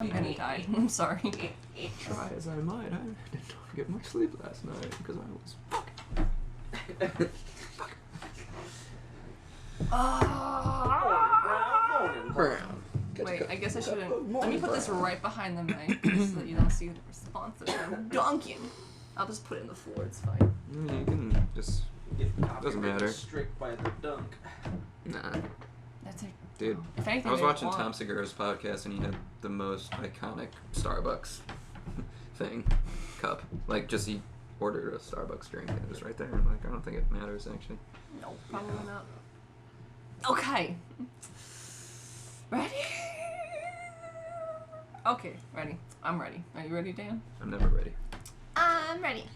I'm gonna die. I'm sorry. Try as I might, I didn't get much sleep last night because I was fucking. Brown. Wait, I guess I shouldn't. Let me put this right behind the mic so that you don't see the response that I'm dunking. I'll just put it in the floor, it's fine. You can just. Doesn't matter. Strict by the dunk. Nah. That's it. Dude, if anything, I was watching Tom Segura's podcast and he had the most iconic Starbucks cup. Like, just he ordered a Starbucks drink and it was right there. I'm like, I don't think it matters, actually. No, probably not. Okay. Ready? Okay, ready. I'm ready. Are you ready, Dan? I'm never ready. I'm ready.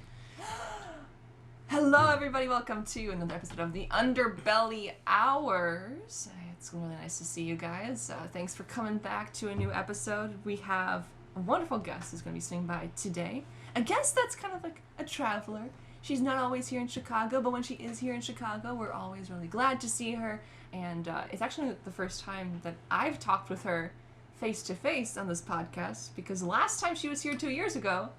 Hello, everybody. Welcome to another episode of the Underbelly Hours. It's really nice to see you guys. Thanks for coming back to a new episode. We have a wonderful guest who's going to be swinging by today. A guest that's kind of like a traveler. She's not always here in Chicago, but when she is here in Chicago, we're always really glad to see her. And it's actually the first time that I've talked with her face-to-face on this podcast, because last time she was here 2 years ago,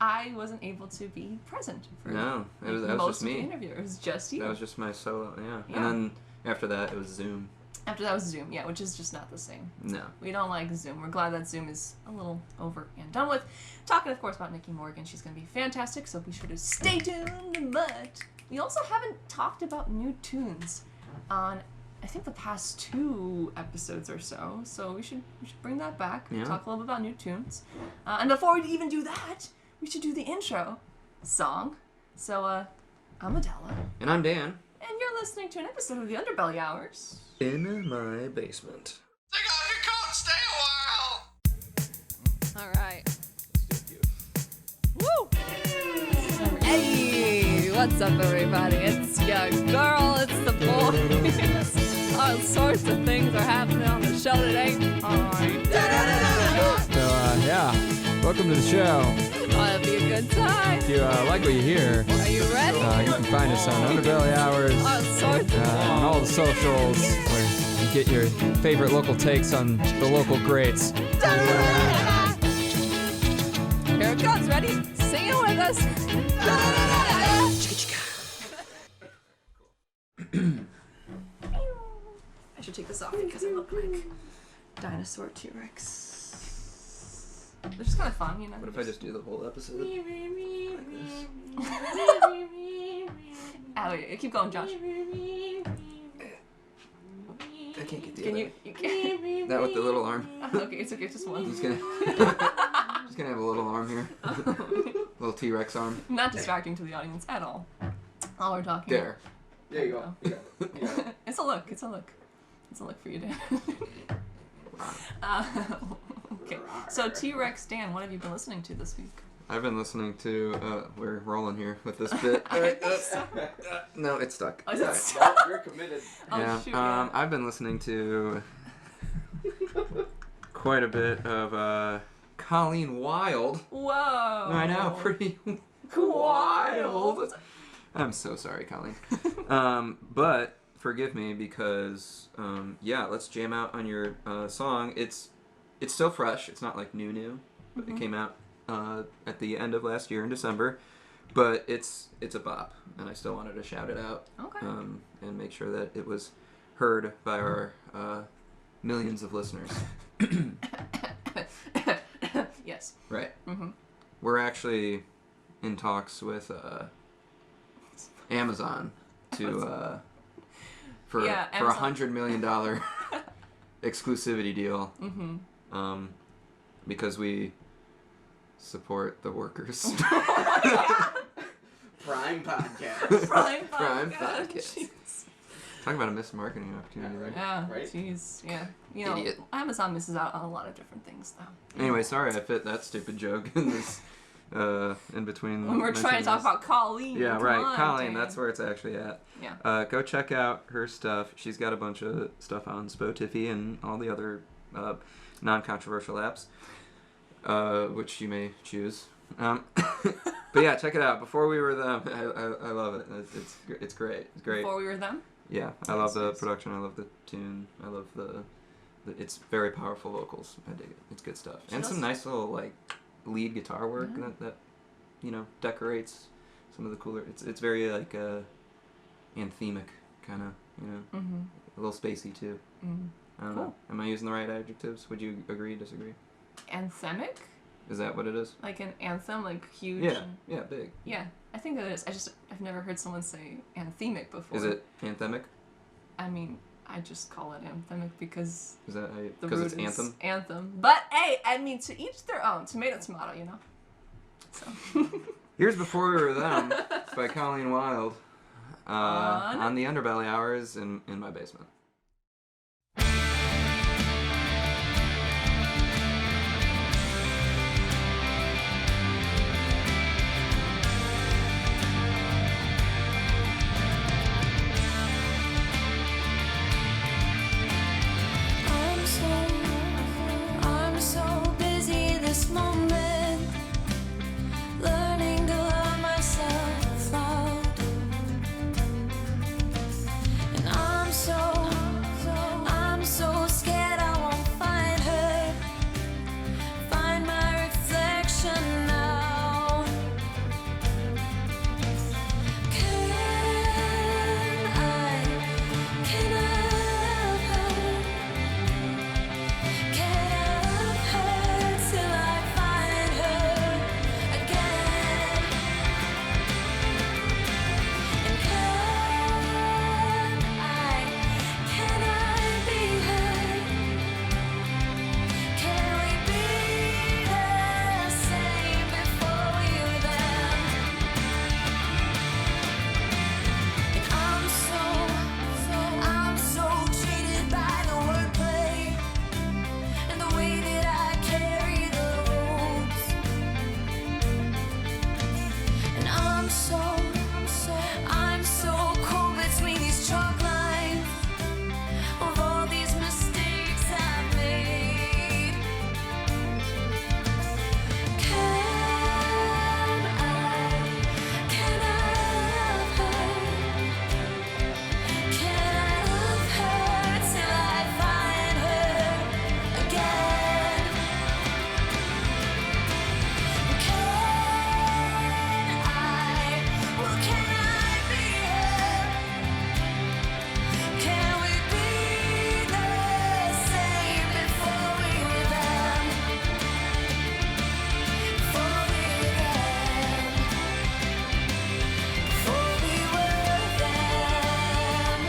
I wasn't able to be present for that was most just of me. the interview. It was just you. That was just my solo, yeah. Yeah. And then after that, it was Zoom. After that was Zoom, yeah, which is just not the same. No. We don't like Zoom. We're glad that Zoom is a little over and done with. Talking, of course, about Nikki Morgan. She's going to be fantastic, so be sure to stay tuned. But we also haven't talked about new tunes on, I think, the past 2 episodes or so. So we should bring that back. Yeah. Talk a little bit about new tunes. And before we even do that, we should do the intro song. So, I'm Adela. And I'm Dan. And you're listening to an episode of the Underbelly Hours. In my basement. Take off your coat, stay a while! Alright. Woo! Hey! What's up, everybody? It's your girl, it's the boys. All sorts of things are happening on the show today. Yeah, welcome to the show. It'll be a good time. If you like what you hear, Are you ready? you can find us on Underbelly Hours, All sorts of on all the socials, where you get your favorite local takes on the local greats. Here it comes, ready? Sing it with us. I should take this off because I look like dinosaur T-Rex. They're just kind of fun, you know? What if I just do the whole episode? Like this? Wait, keep going, Josh. I can't get the Can other. you can't. That with the little arm. Okay, it's okay, just one. Just gonna have a little arm here. Little T-Rex arm. Not distracting to the audience at all. All we're talking There. There you go. Yeah. It's a look, it's a look. It's a look for you, Dan. Okay, so T-Rex Dan, what have you been listening to this week? I've been listening to, we're rolling here with this bit. No, it's stuck. Oh, is it stuck? Well, you're committed. Oh, Yeah, shoot, yeah. I've been listening to quite a bit of, Colleen Wild. Whoa! I know, pretty wild. I'm so sorry, Colleen. But forgive me because, let's jam out on your song. It's still fresh. It's not like new, but it came out at the end of last year in December. But it's a bop, and I still wanted to shout it out. Okay. And make sure that it was heard by our millions of listeners. Yes. Right. Mm-hmm. We're actually in talks with Amazon to for Amazon. $100 million exclusivity deal. Mm-hmm. Because we support the workers. Prime podcast. Prime podcast. Jeez. Talk about a missed marketing opportunity there. Yeah, Right? jeez, yeah. You know, Idiot. Amazon misses out on a lot of different things, though. Anyway, sorry I fit that stupid joke in this in between. When we're trying to talk mentioning about Colleen. this. Yeah, come right. on, Colleen, Dan. that's where it's actually at. Yeah. Go check out her stuff. She's got a bunch of stuff on Spotify and all the other non-controversial apps, which you may choose. But yeah, check it out. Before We Were Them, I love it. It's great. It's great. Before We Were Them? Yeah, I love the production. I love the tune. I love the it's very powerful vocals. I dig it. It's good stuff. She And some does- nice little like lead guitar work Yeah. that decorates some of the cooler. It's very like anthemic kind of, Mm-hmm. a little spacey too. Mm-hmm. I don't Cool. know. Am I using the right adjectives? Would you agree, disagree? Anthemic? Is that what it is? Like an anthem, like huge. Yeah, yeah, big. Yeah, I think that it is. I've never heard someone say anthemic before. Is it anthemic? I mean, I just call it anthemic because Is that how you? the Because root it's is anthem. anthem. But hey, I mean, to each their own. Tomato, tomato, you know. So. Here's Before We Were Them by Colleen Wilde On? on the Underbelly Hours in my basement. I'm so busy this moment, learning to love myself out. And I'm so scared I won't find her, find my reflection now. Can I have her? Can I love her till I find her again? And can I be her? Can we be the same before we were them? And I'm so cheated by the wordplay and the way that I carry the ropes. And I'm so cold between these chalk lines of all these mistakes I've made. Can I love her? Can I love her till I find her again? Can I be her? Can we be the same before we were them? Before we were them. Before we were them.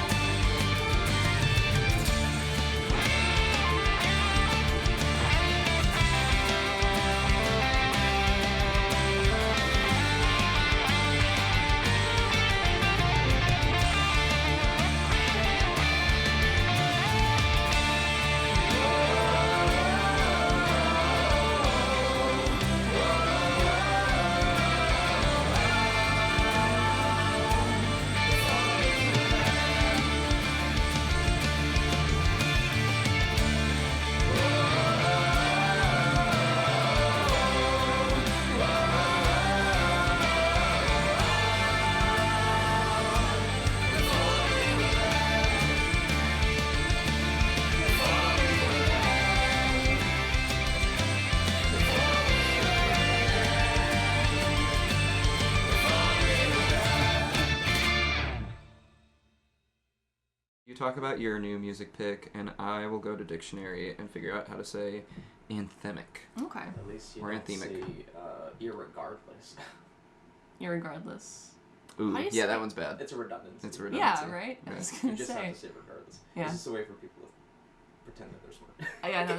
You talk about your new music pick, and I will go to dictionary and figure out how to say anthemic. Okay. At least you Or don't anthemic. say irregardless. Irregardless. Ooh, How do you yeah, say- that one's bad. It's a redundancy. It's a redundancy. Yeah, right? I Okay. was You gonna just say. have to say regardless. Yeah. It's just a way for people to pretend that they're smart. Yeah, no,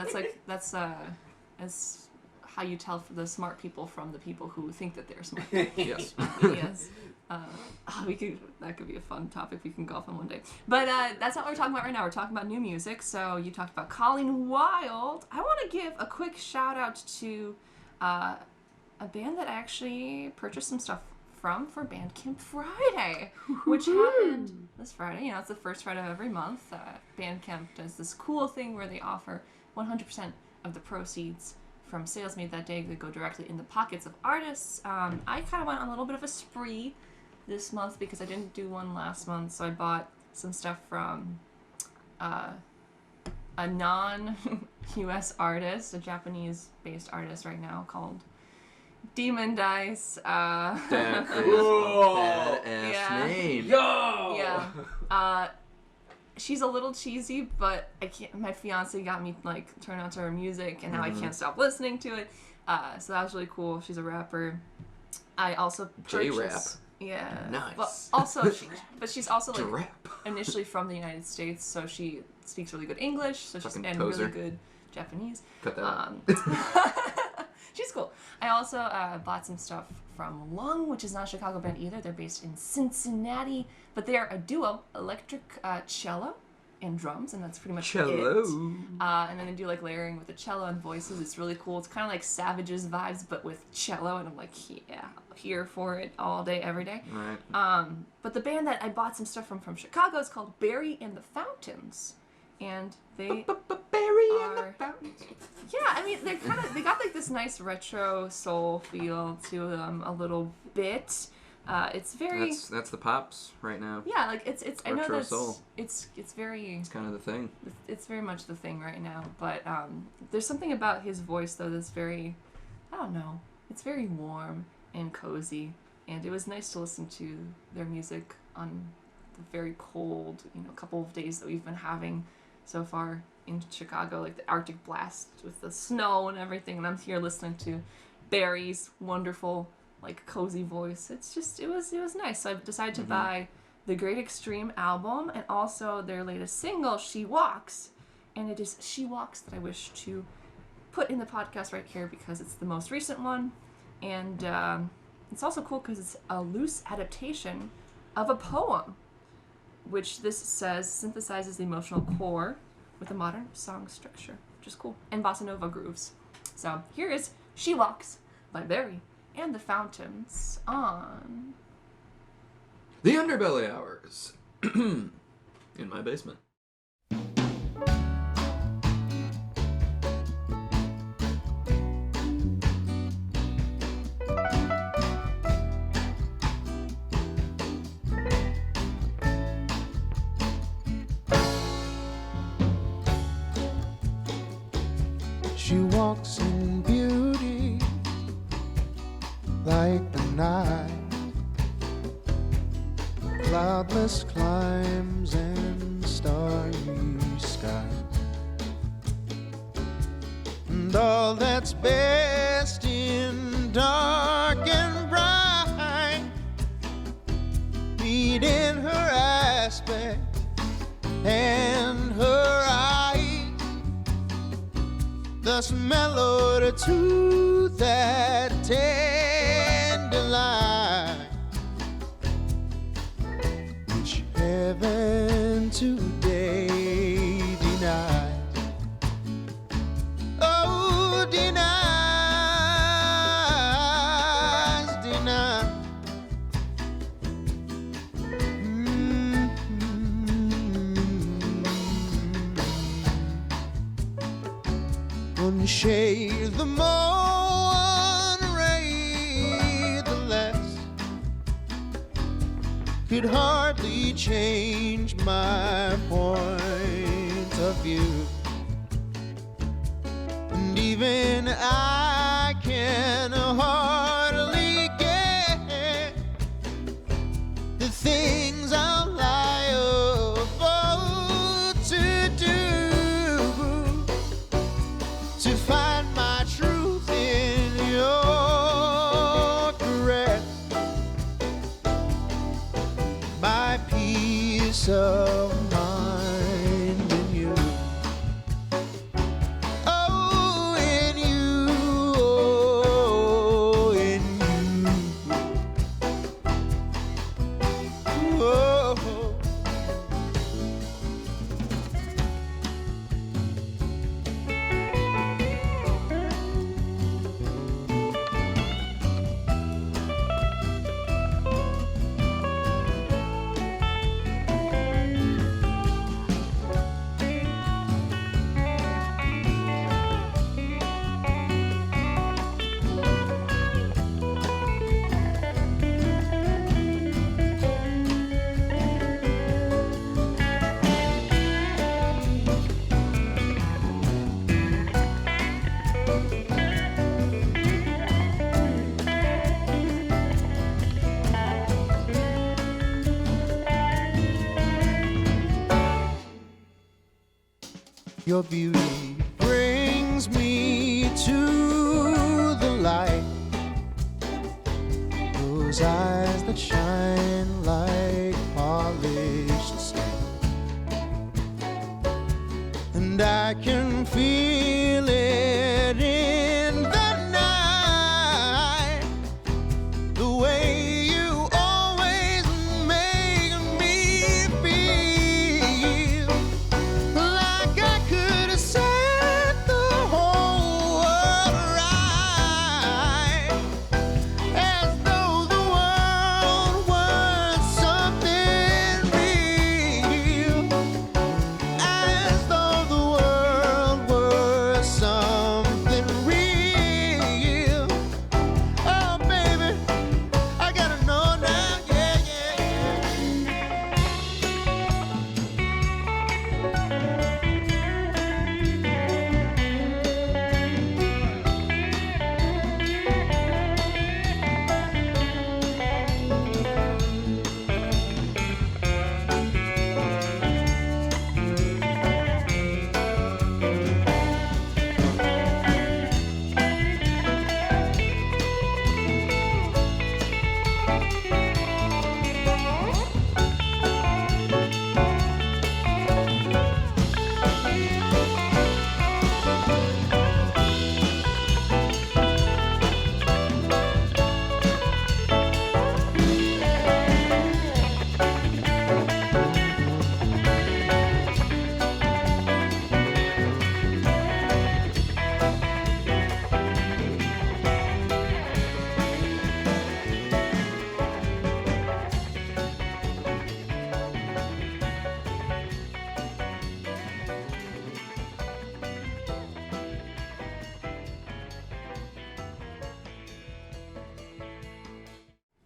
that's how you tell for the smart people from the people who think that they're smart. Yes. Yes. That could be a fun topic we can golf on one day. But that's not what we're talking about right now. We're talking about new music. So you talked about Colleen Wilde. I want to give a quick shout out to a band that I actually purchased some stuff from for Bandcamp Friday, which happened this Friday. You know, it's the first Friday of every month. Bandcamp does this cool thing where they offer 100% of the proceeds from sales made that day that go directly in the pockets of artists. I kind of went on a little bit of a spree this month because I didn't do one last month, so I bought some stuff from a non-U.S. artist, a Japanese-based artist right now called Demon Dice. That is a Whoa. badass Yeah. name. Yo! Yeah. She's a little cheesy, but I can't. My fiance got me like turned on to her music, and now I can't stop listening to it. So that was really cool. She's a rapper. I also J-rap. purchased. Yeah. Nice. But also, she's also like Rap. initially from the United States, so she speaks really good English. So she's Fucking and poser. really good Japanese. Cut that out. She's cool. I also bought some stuff from Lung, which is not a Chicago band either. They're based in Cincinnati, but they are a duo, electric cello and drums, and that's pretty much Cello. it. And then they do like layering with the cello and voices. It's really cool. It's kind of like Savages vibes, but with cello, and I'm like, yeah, here for it all day, every day. Right. But the band that I bought some stuff from Chicago is called Barry and the Fountains, and they Berry and the are- fountains. yeah, I mean they got like this nice retro soul feel to them a little bit. It's very That's the pops right now. yeah, like it's I know Retro that's soul. it's very It's kind of the thing. it's very much the thing right now. But there's something about his voice though that's very I don't know. It's very warm and cozy, and it was nice to listen to their music on the very cold couple of days that we've been having so far in Chicago, like the Arctic blast with the snow and everything, and I'm here listening to Barry's wonderful, like, cozy voice. It's just, it was nice. So I decided to buy the Great Extreme album and also their latest single, She Walks. And it is She Walks that I wish to put in the podcast right here because it's the most recent one. And it's also cool because it's a loose adaptation of a poem, which this says synthesizes the emotional core with a modern song structure, which is cool, and bossa nova grooves. So here is She Walks by Barry and the Fountains on The Underbelly Hours. In my basement. She walks in beauty like the night, cloudless climes and starry skies, and all that's best in dark and bright meet in her aspect and her eyes, thus mellowed to that tender line which heaven today denies. Oh, denies. One shade the more, one ray the less, could hardly change my point of view. And even I can hardly get the things I'll lie about to do to find my truth in your caress, my peace of mind in you. Oh, in you your beauty brings me to the light. Those eyes that shine like polished stone, and I can feel it in the night, the way you always make me feel like I could have set the whole world right, as though the world was something real, as though the world were something real. Oh, baby, I gotta know now, yeah, yeah,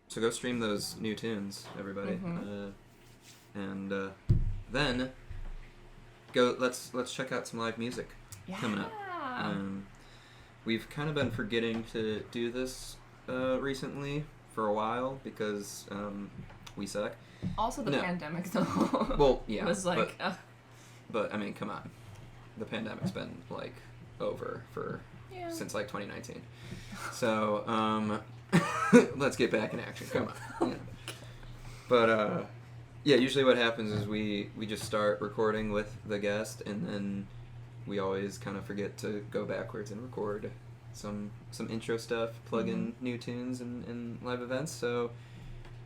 So go stream those new tunes, everybody, and then go. Let's check out some live music coming up. We've kind of been forgetting to do this recently for a while because we suck. Also, the No. pandemic, though. Well, yeah, was like, but I mean, come on, the pandemic's been like over for yeah. since like 2019. So let's get back in action. Come on. Yeah. But yeah, usually what happens is we just start recording with the guest, and then we always kind of forget to go backwards and record some intro stuff, plug in new tunes and live events. So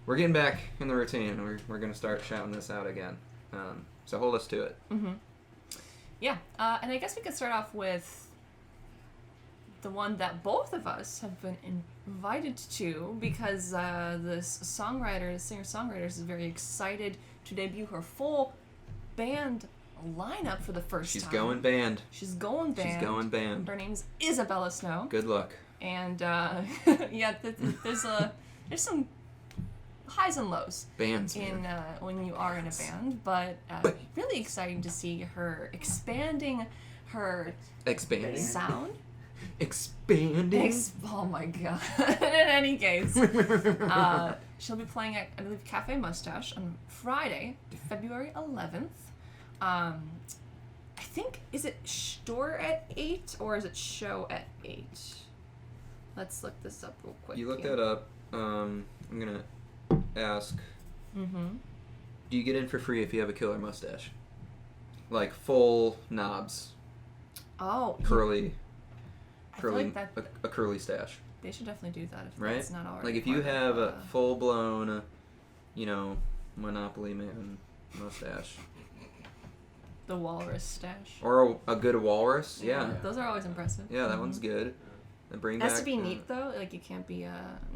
we're getting back in the routine. We're gonna start shouting this out again. So hold us to it. Yeah, and I guess we could start off with the one that both of us have been invited to, because this singer-songwriter is very excited to debut her full band lineup for the first She's time. going band. She's going band. She's going band. Her name's Isabella Snow. Good luck. And yeah, there's some highs and lows Bands. in when you are in a band, but really exciting to see her expanding her Expanding. sound. Expanding. Oh my god. In any case, she'll be playing at, I believe, Cafe Mustache on Friday, February 11th. I think, is it store at 8 or is it show at 8? Let's look this up real quick. You look that up. I'm gonna ask. Do you get in for free if you have a killer mustache? Like full knobs, Oh, curly, I feel like that a curly stash, they should definitely do that if right? that's not already. Like if you part have of, a full blown, Monopoly Man mustache, the walrus stash. or a good walrus, yeah, Those are always impressive. yeah, that one's good. And bring It has back to be the- neat though. Like it can't be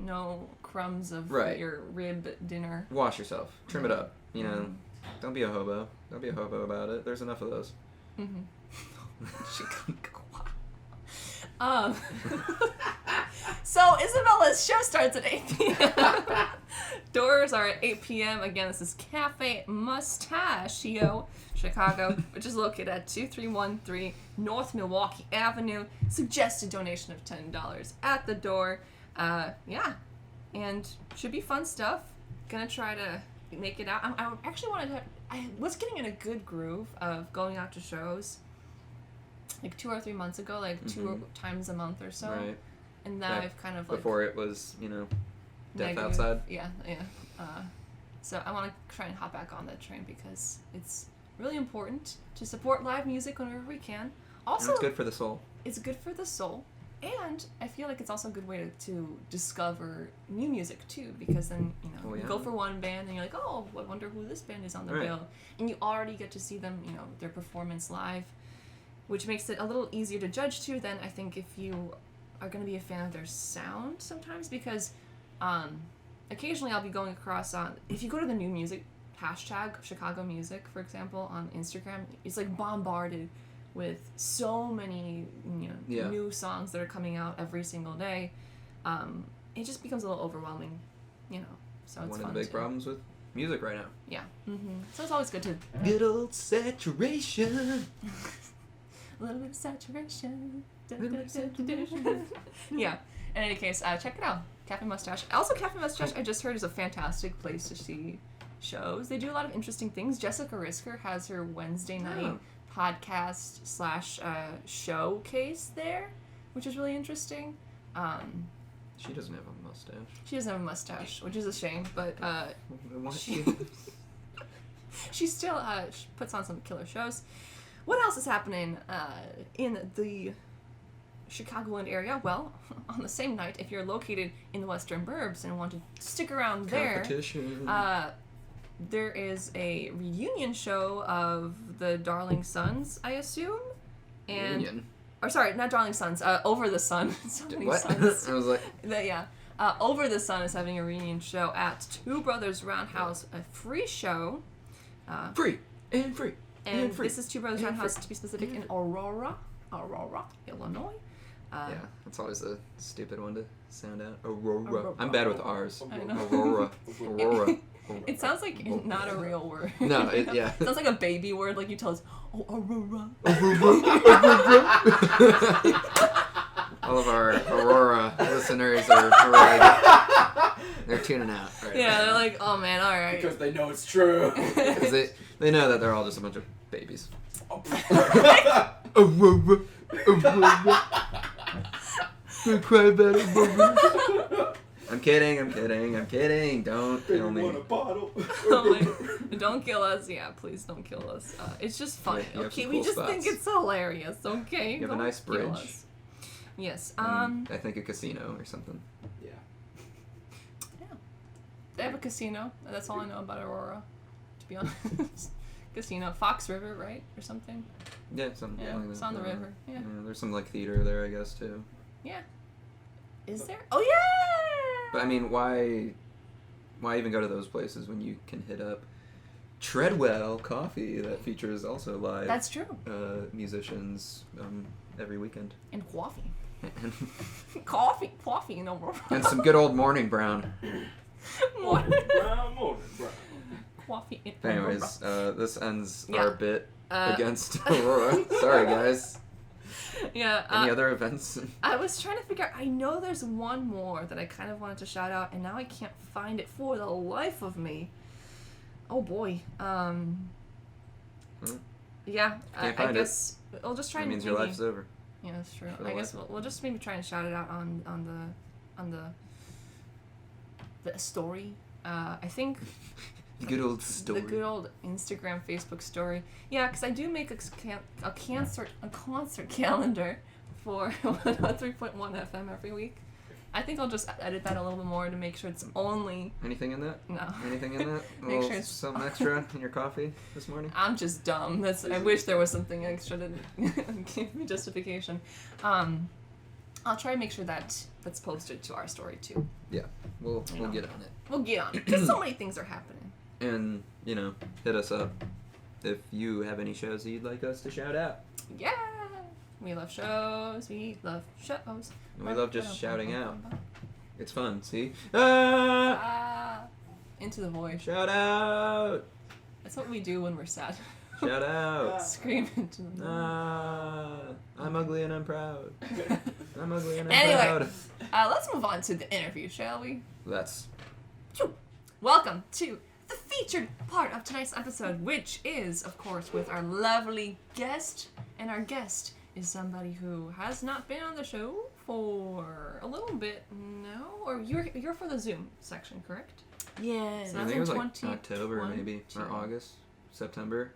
no crumbs of Right. your rib dinner. Wash yourself, trim it up. Don't be a hobo. Don't be a hobo about it. There's enough of those. So Isabella's show starts at 8 p.m. Doors are at 8 p.m. Again, this is Cafe Mustachio, Chicago, which is located at 2313 North Milwaukee Avenue. Suggested donation of $10 at the door. Yeah, and should be fun stuff. Gonna try to make it out. I actually wanted to. I was getting in a good groove of going out to shows like 2 or 3 months ago, like 2 times a month or so. Right. And now Yeah, I've kind of like Before it was, you know, death negative. outside. Yeah. So I want to try and hop back on that train because it's really important to support live music whenever we can. Also, And it's good for the soul. it's good for the soul, and I feel like it's also a good way to discover new music too, because then Oh, you yeah. go for one band and you're like, oh, I wonder who this band is on the Right. bill, and you already get to see them, their performance live, which makes it a little easier to judge too. Then I think if you are going to be a fan of their sound sometimes, because occasionally I'll be going across if you go to the new music hashtag Chicago music, for example, on Instagram, it's like bombarded with so many new songs that are coming out every single day. It just becomes a little overwhelming, so it's One fun of the big to- problems with music right now. Yeah. So it's always good to Good old saturation. a little bit of saturation. Yeah. In any case, check it out. Cafe Mustache. Also, Cafe Mustache, I just heard, is a fantastic place to see shows. They do a lot of interesting things. Jessica Risker has her Wednesday night podcast / showcase there, which is really interesting. She doesn't have a mustache. She doesn't have a mustache, which is a shame, but Why she she still she puts on some killer shows. What else is happening in the Chicagoland area? Well, on the same night, if you're located in the Western Burbs and want to stick around there, Competition. there is a reunion show of the Darling Sons, I assume, and Reunion. or sorry, not Darling Sons, Over the Sun. So many What? sons. I was like, Over the Sun is having a reunion show at Two Brothers Roundhouse, a free show. free and free. And free. this is Two Brothers And Roundhouse, free. to be specific, in Aurora, Illinois. Yeah, that's always a stupid one to sound out. Aurora. Aurora. I'm bad with R's. I know. Aurora. It sounds like not a real word. No, it, You know? yeah. It sounds like a baby word, like you tell us, oh, Aurora. All of our Aurora listeners are like, they're tuning out. Right Yeah, they're like, oh man, alright. Because they know it's true. Because they know that they're all just a bunch of babies. Cry about it, Aurora. I'm kidding. Don't kill me. Want a bottle? Oh my, don't kill us. Yeah, please don't kill us. It's just funny. Yeah, you have Okay, some we cool just spots. think it's hilarious. Okay, You have a Don't nice kill bridge. us. Yes. And I think a casino or something. Yeah. They have a casino. That's all I know about Aurora, to be honest. Casino, Fox River, right, or something. Yeah, something Yeah, like that. it's on the river. Yeah. There's some like theater there, I guess, too. Yeah. Is there? Oh yeah. But I mean, why even go to those places when you can hit up Treadwell Coffee that features also live That's true. musicians every weekend. And coffee. and Coffee in Aurora. some good old morning brown. Morning Brown. coffee in But Aurora. anyways, this ends Yeah. our bit Uh, against Aurora. Sorry, guys. Yeah. Any other events? I was trying to figure out, I know there's one more that I kind of wanted to shout out, and now I can't find it for the life of me. Oh boy. Yeah, I find it. guess we'll just try That and means your life's over. Yeah, that's true. For the I guess life. we'll just maybe try and shout it out on the story. I think Good old story. the good old Instagram, Facebook story. Yeah, because I do make a concert calendar for 103.1 FM every week. I think I'll just edit that a little bit more to make sure it's only Anything in that? no. Anything in that? A Make little sure it's- something extra in your coffee this morning? I'm just dumb. I wish there was something extra to give me justification. I'll try and make sure that's posted to our story too. Yeah, we'll know. get on it. We'll get on it because so many things are happening. And, hit us up if you have any shows that you'd like us to shout out. Yeah, we love shows. We love shows. And we love just shouting out. It's fun, see? Into the void. Shout out! That's what we do when we're sad. Shout out! Scream into the void. I'm ugly and I'm proud. I'm ugly and I'm Anyway. proud. Let's move on to the interview, shall we? Let's. Welcome to the featured part of tonight's episode, which is, of course, with our lovely guest. And our guest is somebody who has not been on the show for a little bit now, or you're for the Zoom section, correct? Yes. So I that's think it was in like October 21, maybe, or 2. August, September.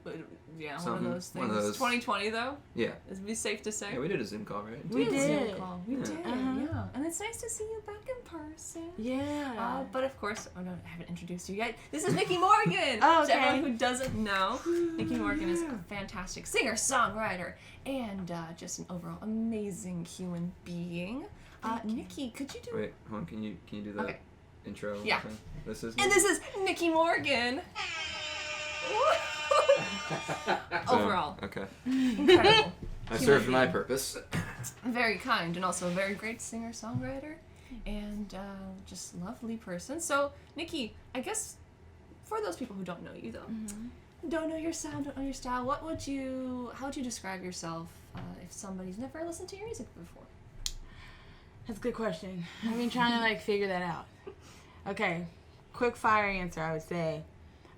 But, yeah, Something- one of those things. one of those- 2020 though. Yeah. It'd be safe to say. Yeah, we did a Zoom call, right? We a Zoom did. call. We Yeah. did. Uh-huh. Yeah, and it's nice to see you back in person. Yeah. But of course, I haven't introduced you yet. This is Nikki Morgan. Oh, To everyone okay. who doesn't know, Nikki Morgan is a fantastic singer, songwriter, and just an overall amazing human being. Nikki, could you do? Wait, hold on. Can you do that Okay. intro? Yeah. thing? This is. And this is Nikki Morgan. Overall, Okay. incredible. I Human served my being. purpose. Very kind, and also a very great singer songwriter, and just lovely person. So, Nikki, I guess for those people who don't know you though, don't know your sound, don't know your style, how would you describe yourself if somebody's never listened to your music before? That's a good question. I've been trying to like figure that out. Okay, quick fire answer. I would say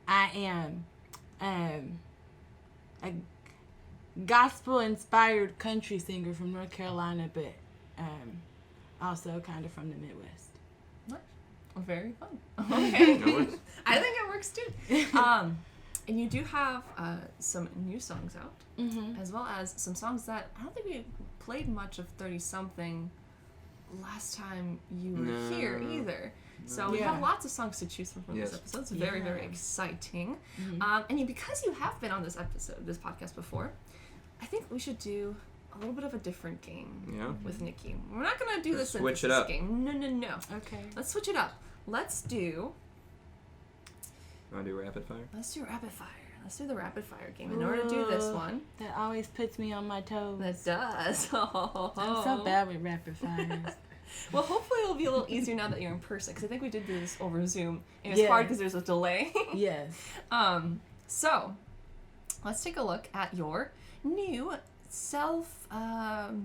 I am a gospel-inspired country singer from North Carolina, but also kind of from the Midwest. Nice. Very fun. Okay. It works. I think it works too. And you do have some new songs out, as well as some songs that I don't think we played much of 30-something last time you were No. here either. So we Yeah. have lots of songs to choose from Yes. this episode. It's very, very Yeah. exciting. Because you have been on this podcast before, I think we should do a little bit of a different game Yeah. with Nikki. We're not going to do this Switch it synthesis up. game. No. Okay. Let's switch it up. Let's do Want to do rapid fire? Let's do rapid fire. Let's do the rapid fire game. In order to do this Ooh. one, That always puts me on my toes. that does. I'm so bad with rapid fires. Well, hopefully it'll be a little easier now that you're in person, because I think we did do this over Zoom, and it's Yeah. hard because there's a delay. Yes. So let's take a look at your new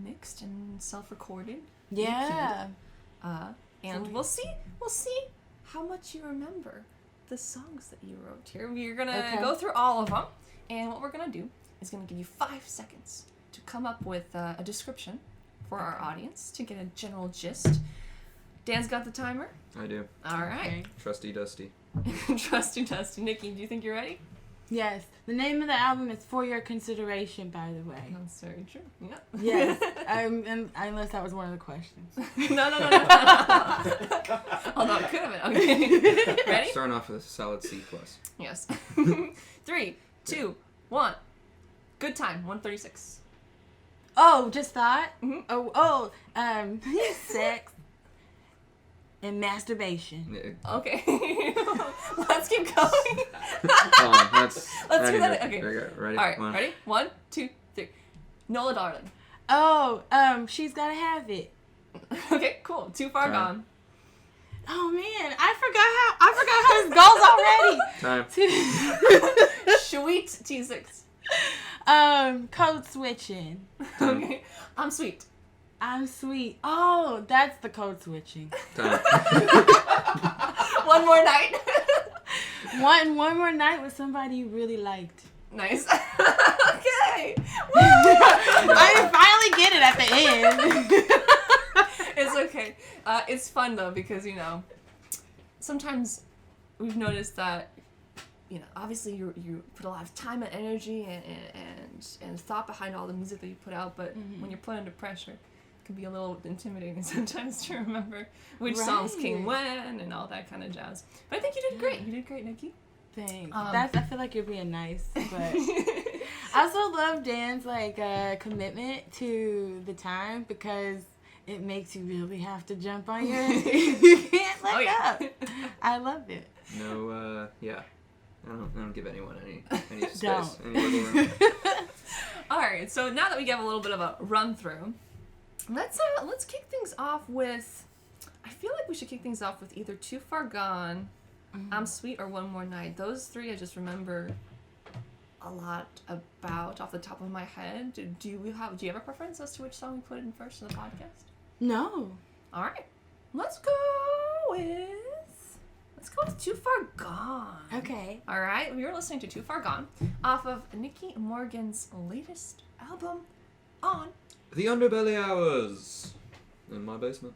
mixed and self-recorded. Yeah. And we'll see how much you remember the songs that you wrote here. We're gonna Okay. go through all of them, and what we're gonna do is gonna give you 5 seconds to come up with a description for our audience to get a general gist. Dan's got the timer. I do. All right. Okay. Trusty Dusty. Trusty Dusty. Nikki, do you think you're ready? Yes. The name of the album is For Your Consideration, by the way. That's very true. Yeah. Yes. And unless that was one of the questions. No. Although it could have been. Okay. Ready? Starting off with a solid C+. Yes. 3, 2, 1. Good time. 1:36. Oh, just thought? Mhm. Sex and masturbation. Yeah. Okay. Let's keep going. Let's do that. Okay. Ready? All right. One. Ready? 1, 2, 3. Nola Darling. Oh, She's Gotta Have It. Okay. Cool. Too far Time. gone. Oh man, I forgot how this goes already. Time. Sweet T6. Code switching. Okay. I'm sweet. I'm sweet. Oh, that's the code switching. Time. One more night. One more night with somebody you really liked. Nice. Okay. I finally get it at the end. It's okay. It's fun though because sometimes we've noticed that obviously you put a lot of time and energy and thought behind all the music that you put out, but when you're put under pressure, it can be a little intimidating sometimes to remember which songs came when and all that kind of jazz. But I think you did great. You did great, Nikki. Thanks. I feel like you're being nice, but I also love Dan's commitment to the time because it makes you really have to jump on your. You can't let up. I love it. No. Yeah. I don't give anyone any space. Don't. Any wiggle room. All right. So now that we have a little bit of a run through, let's kick things off with. I feel like we should kick things off with either Too Far Gone, I'm Sweet, or One More Night. Those 3 I just remember a lot about off the top of my head. Do you have a preference as to which song we put in first in the podcast? No. All right. Let's go with Let's go with Too Far Gone. Okay. All right, we were listening to Too Far Gone off of Nikki Morgan's latest album on The Underbelly Hours in my basement.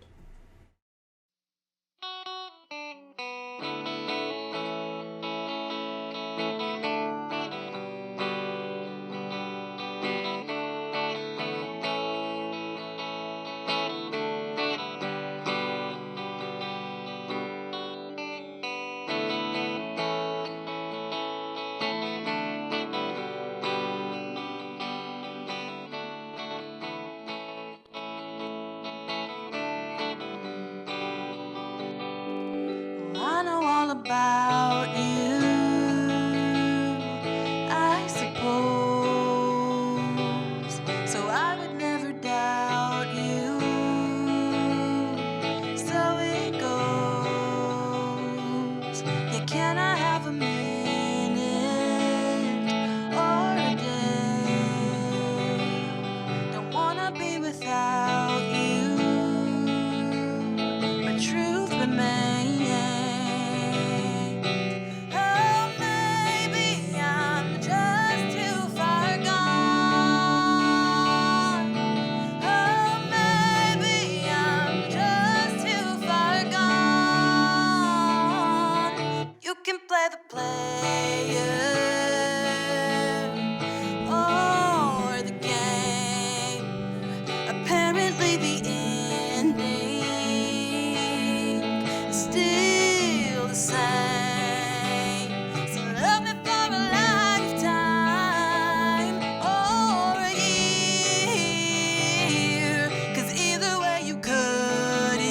I know all about you, I suppose, so I would never doubt you. So it goes. Yeah, can I have a minute or a day? Don't wanna be without you, but truth remains. Oh, maybe I'm just too far gone. Oh, maybe I'm just too far gone. You can play the player or the game. Apparently the ending is still the same. So love me for a lifetime or a year, 'cause either way you cut it,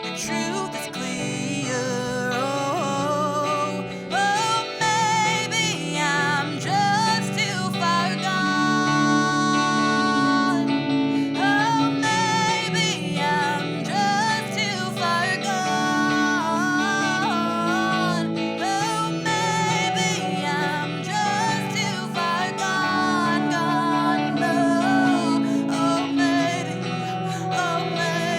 the truth is clear. Oh, maybe I'm just too far gone. Oh, maybe I'm just too far gone. Oh, maybe I'm just too far gone, gone. Oh, maybe, oh, maybe,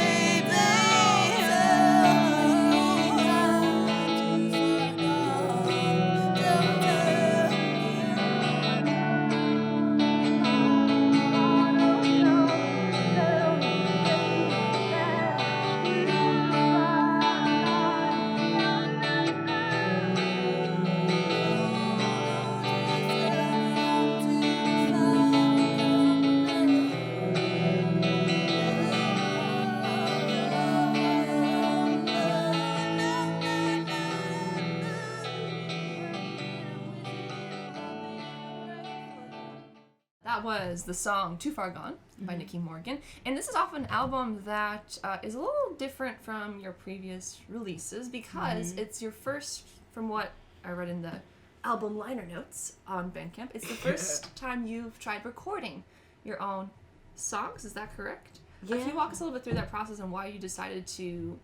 That was the song Too Far Gone by Nikki Morgan. And this is off an album that is a little different from your previous releases because it's your first, from what I read in the album liner notes on Bandcamp, it's the first time you've tried recording your own songs. Is that correct? Yeah. Can you walk us a little bit through that process and why you decided to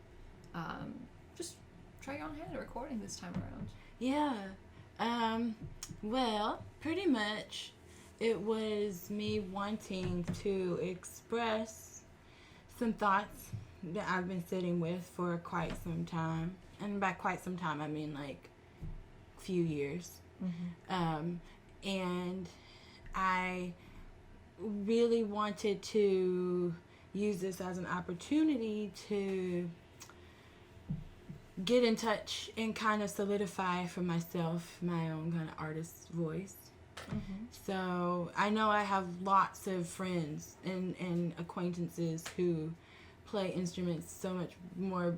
just try your own hand at recording this time around? Yeah. Well, pretty much it was me wanting to express some thoughts that I've been sitting with for quite some time. And by quite some time, I mean like few years. And I really wanted to use this as an opportunity to get in touch and kind of solidify for myself my own kind of artist voice. So I know I have lots of friends and acquaintances who play instruments so much more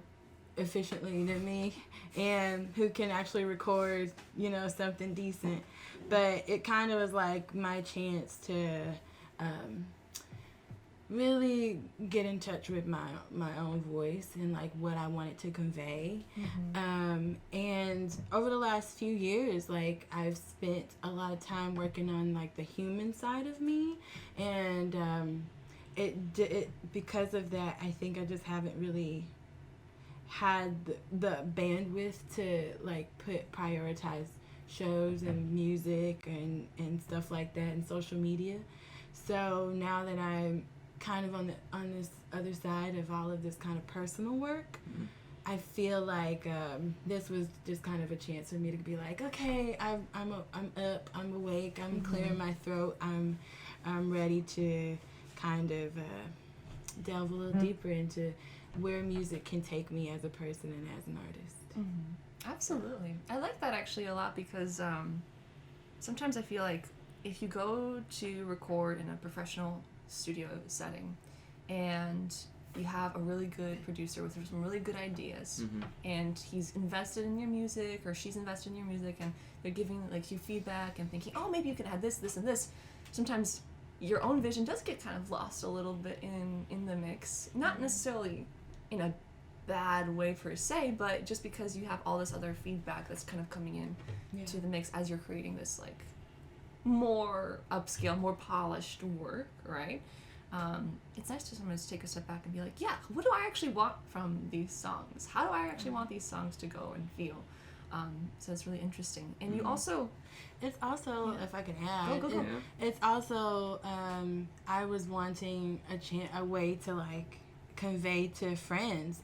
efficiently than me and who can actually record, you know, something decent. But it kind of was like my chance to really get in touch with my own voice and like what I wanted to convey. And over the last few years, like I've spent a lot of time working on like the human side of me, and it because of that, I think I just haven't really had the bandwidth to like prioritize shows and music and stuff like that and social media. So now that I'm kind of on this other side of all of this kind of personal work, I feel like this was just kind of a chance for me to be like, okay, I'm up, I'm awake, I'm clearing my throat, I'm ready to kind of delve a little deeper into where music can take me as a person and as an artist. Absolutely. I like that actually a lot because sometimes I feel like if you go to record in a professional studio setting and you have a really good producer with some really good ideas and he's invested in your music or she's invested in your music and they're giving like you feedback and thinking, oh, maybe you can add this, this, and this. Sometimes your own vision does get kind of lost a little bit in the mix. Not necessarily in a bad way per se, but just because you have all this other feedback that's kind of coming in to the mix as you're creating this like more upscale, more polished work, right? It's nice to sometimes take a step back and be like, yeah, what do I actually want from these songs? How do I actually want these songs to go and feel? So it's really interesting. And you also... It's also, if I can add, go. It's also, I was wanting a way to like convey to friends,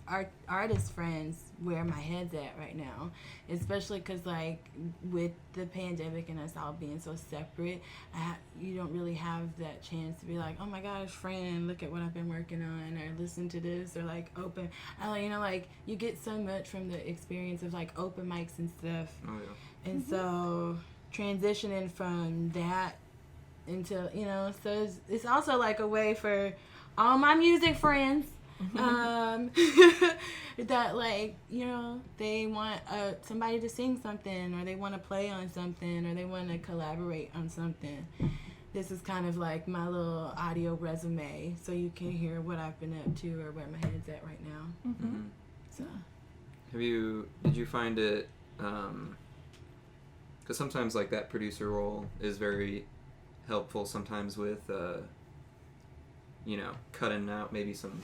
artist friends, where my head's at right now, especially because like with the pandemic and us all being so separate, you don't really have that chance to be like, oh my gosh, friend, look at what I've been working on, or listen to this, or like open, like you get so much from the experience of like open mics and stuff. And so transitioning from that into, so it's also like a way for all my music friends that like, they want somebody to sing something, or they want to play on something, or they want to collaborate on something. This is kind of like my little audio resume, so you can hear what I've been up to or where my head's at right now. So did you find it, because sometimes like that producer role is very helpful sometimes with cutting out maybe some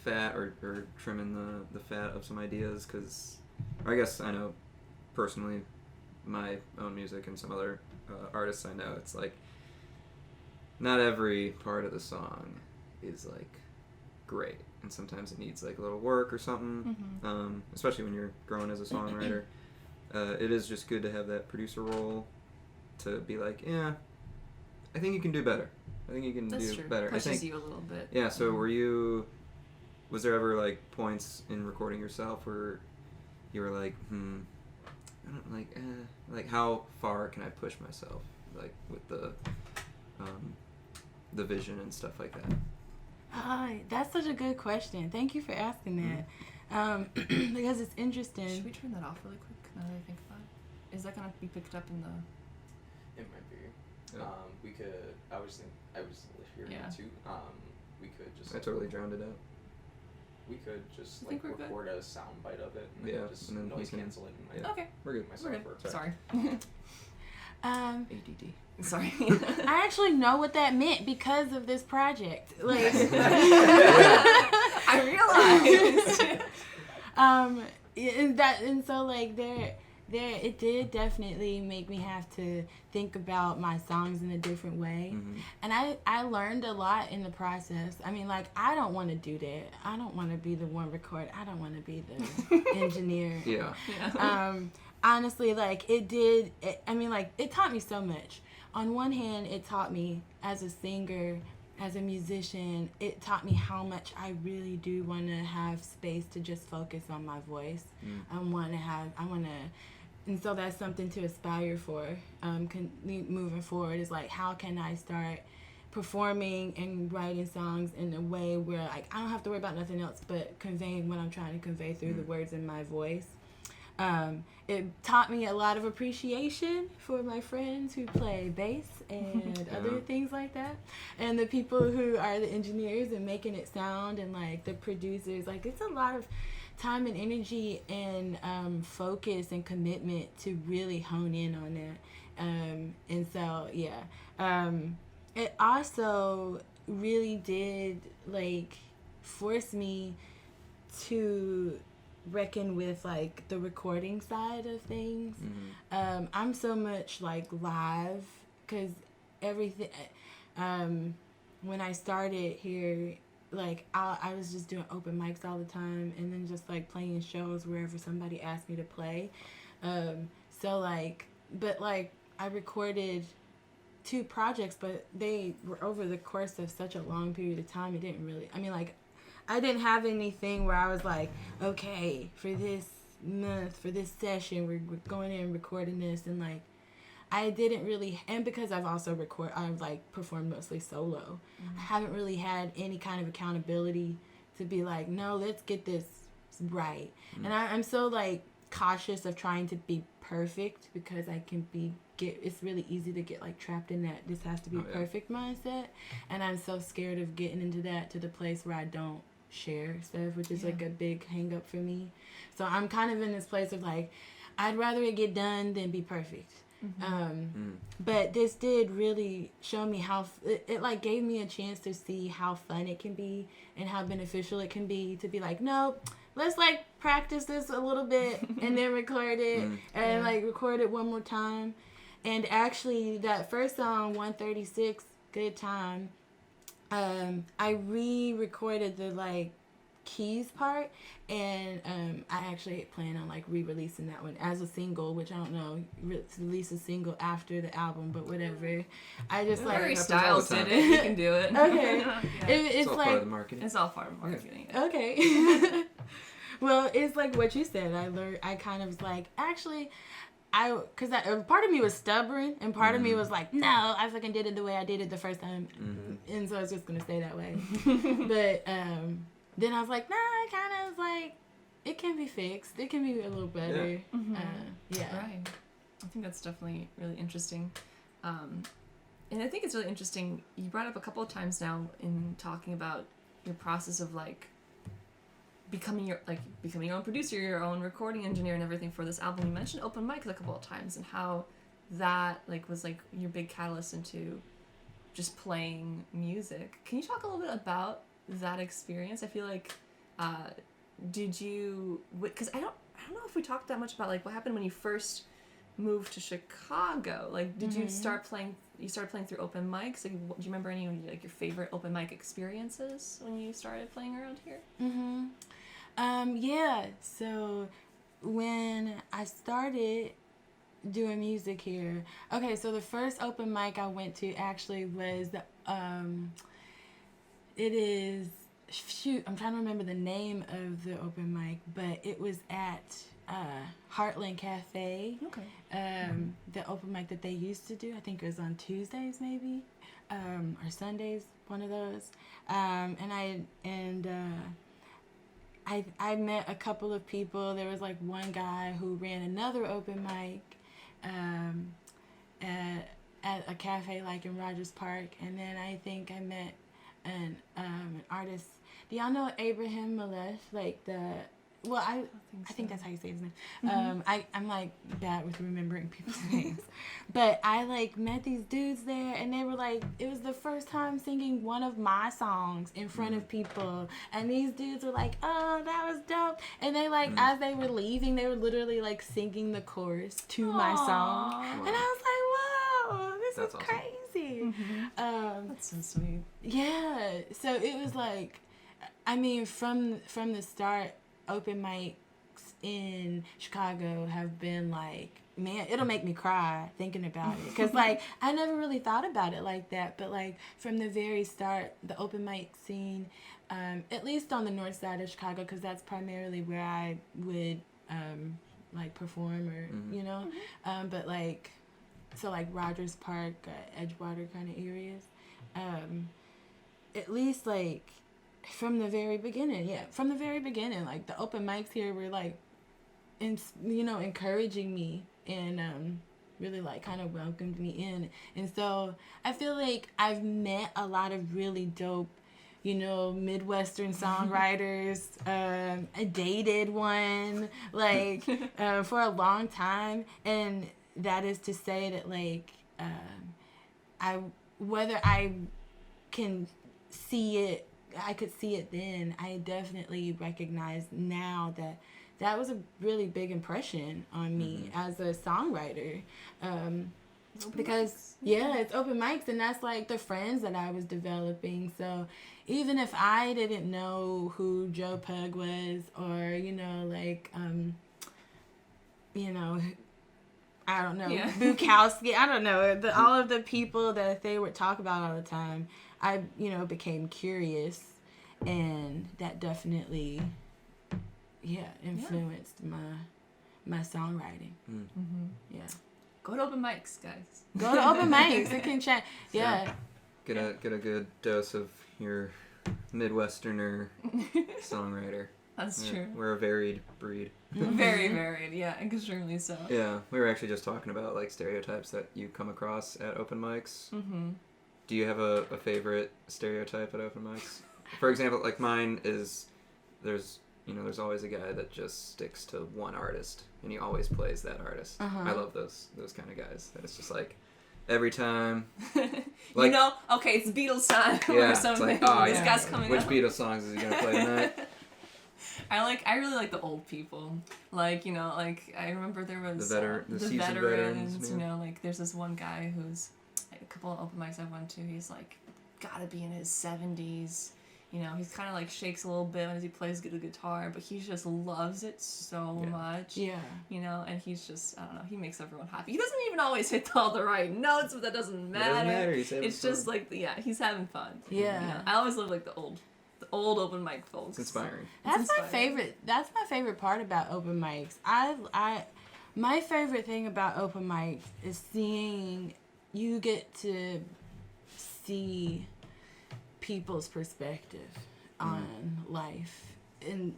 fat or trimming the fat of some ideas, because I guess I know personally my own music and some other artists I know, it's like not every part of the song is like great, and sometimes it needs like a little work or something, especially when you're growing as a songwriter. It is just good to have that producer role to be like, yeah, I think you can do better. I think you can That's do true. better. Pushes I think you a little bit. Yeah, so was there ever like points in recording yourself where you were like, I don't like how far can I push myself, like with the vision and stuff like that? That's such a good question. Thank you for asking that. Because it's interesting. Should we turn that off really quick now that I think about it? Is that going to be picked up in the... It might be. Yeah. We could. I was hearing it too. We could just. I totally drowned it out. We could just think we're record a sound bite of it and then just and then noise cancel it. And Okay. We're good. my We're good. software. Sorry. ADD. Sorry. I actually know what that meant because of this project. Like, I realized. And so like there it did definitely make me have to think about my songs in a different way. And I learned a lot in the process. I mean, like, I don't want to do that. I don't want to be the one record. I don't want to be the engineer. Honestly, like, it taught me so much. On one hand, it taught me as a singer, as a musician, it taught me how much I really do want to have space to just focus on my voice. And so that's something to aspire for. Moving forward is like, how can I start performing and writing songs in a way where like I don't have to worry about nothing else but conveying what I'm trying to convey through the words in my voice. It taught me a lot of appreciation for my friends who play bass and other things like that, and the people who are the engineers and making it sound, and like the producers. Like, it's a lot of time and energy and focus and commitment to really hone in on that. And so it also really did like force me to reckon with like the recording side of things. I'm so much like live, because everything when I started here like I was just doing open mics all the time, and then just like playing shows wherever somebody asked me to play. So like, but like I recorded 2 projects, but they were over the course of such a long period of time. It didn't really, I mean, like I didn't have anything where I was like, okay, for this month, for this session, we're going in and recording this, and like I didn't really, and because I've like performed mostly solo, I haven't really had any kind of accountability to be like, no, let's get this right. And I'm so like cautious of trying to be perfect, because I can it's really easy to get like trapped in that this has to be perfect mindset, and I'm so scared of getting into that to the place where I don't share stuff, which is like a big hang up for me. So I'm kind of in this place of like, I'd rather it get done than be perfect. But this did really show me how it like gave me a chance to see how fun it can be and how beneficial it can be to be like, no, let's like practice this a little bit and then record it and like record it one more time. And actually that first song, 136 Good Time, I re-recorded the like keys part, and I actually plan on like re-releasing that one as a single, which I don't know, release a single after the album, but whatever. I just like Harry Styles did it. You can do it. Okay. It's all like part of the marketing. It's all part of marketing. Okay. Well, it's like what you said. I kind of was like, actually, because part of me was stubborn, and part of me was like, no, I fucking did it the way I did it the first time, and so I was just gonna stay that way. But then I was like, nah, I kind of was like, it can be fixed. It can be a little better. Right. I think that's definitely really interesting. And I think it's really interesting. You brought up a couple of times now in talking about your process of like becoming your own producer, your own recording engineer, and everything for this album. You mentioned open mics a couple of times and how that like was like your big catalyst into just playing music. Can you talk a little bit about that experience? I feel like did you, because I don't know if we talked that much about like what happened when you first moved to Chicago. Like did you started playing through open mics? Like, do you remember any like your favorite open mic experiences when you started playing around here? Yeah, so when I started doing music here, okay, so the first open mic I went to actually was I'm trying to remember the name of the open mic, but it was at Heartland Cafe. Okay. The open mic that they used to do, I think it was on Tuesdays maybe, or Sundays, one of those. I met a couple of people. There was like one guy who ran another open mic at a cafe like in Rogers Park, and then I think I met an artist. Do y'all know Abraham Malesh? Like I think that's how you say his name. I'm like bad with remembering people's names, but I like met these dudes there, and they were like, it was the first time singing one of my songs in front of people, and these dudes were like, oh, that was dope, and they like as they were leaving, they were literally like singing the chorus to my song, and I was like, whoa, this is awesome. Crazy. That's so sweet. Yeah, so it was like, I mean, from the start, open mics in Chicago have been like, man, it'll make me cry thinking about it, because like I never really thought about it like that, but like from the very start, the open mic scene, at least on the north side of Chicago, because that's primarily where I would like perform, or you know, but like, so like Rogers Park, Edgewater kind of areas, at least like from the very beginning, like the open mics here were like, encouraging me and really like kind of welcomed me in. And so I feel like I've met a lot of really dope, Midwestern songwriters. I dated one like for a long time, and that is to say that like whether I can see it, I could see it then, I definitely recognize now that was a really big impression on me as a songwriter. Because it's open mics, and that's like the friends that I was developing. So even if I didn't know who Joe Pug was, or I don't know, Yeah. Bukowski, I don't know, all of the people that they would talk about all the time, I became curious, and that definitely influenced my songwriting. Yeah. Go to open mics, guys. Go to open mics. It can change. Yeah. Get a good dose of your Midwesterner songwriter. That's true. We're a varied breed. Very varied, yeah, extremely so. Yeah, we were actually just talking about like stereotypes that you come across at open mics. Mm-hmm. Do you have a favorite stereotype at open mics? For example, like mine is there's always a guy that just sticks to one artist and he always plays that artist. I love those kind of guys. That it's just like every time. Like, okay, it's Beatles time yeah, or something. It's like, This guy's coming which up. Beatles songs is he gonna play tonight? I really like the old people. Like, I remember there was The seasoned veterans, yeah. Like there's this one guy who's like, a couple of open mics I went to, he's like gotta be in his 70s. He's kind of like shakes a little bit as he plays the guitar, but he just loves it so much. Yeah. And he's just, I don't know, he makes everyone happy. He doesn't even always hit all the right notes, but that doesn't matter. It doesn't matter. He's having it's fun. just like, he's having fun. Yeah. I always love like the old open mic folks. It's inspiring. That's inspiring. my favorite. That's my favorite part about open mics. My favorite thing about open mics is seeing you get to see people's perspective on life, and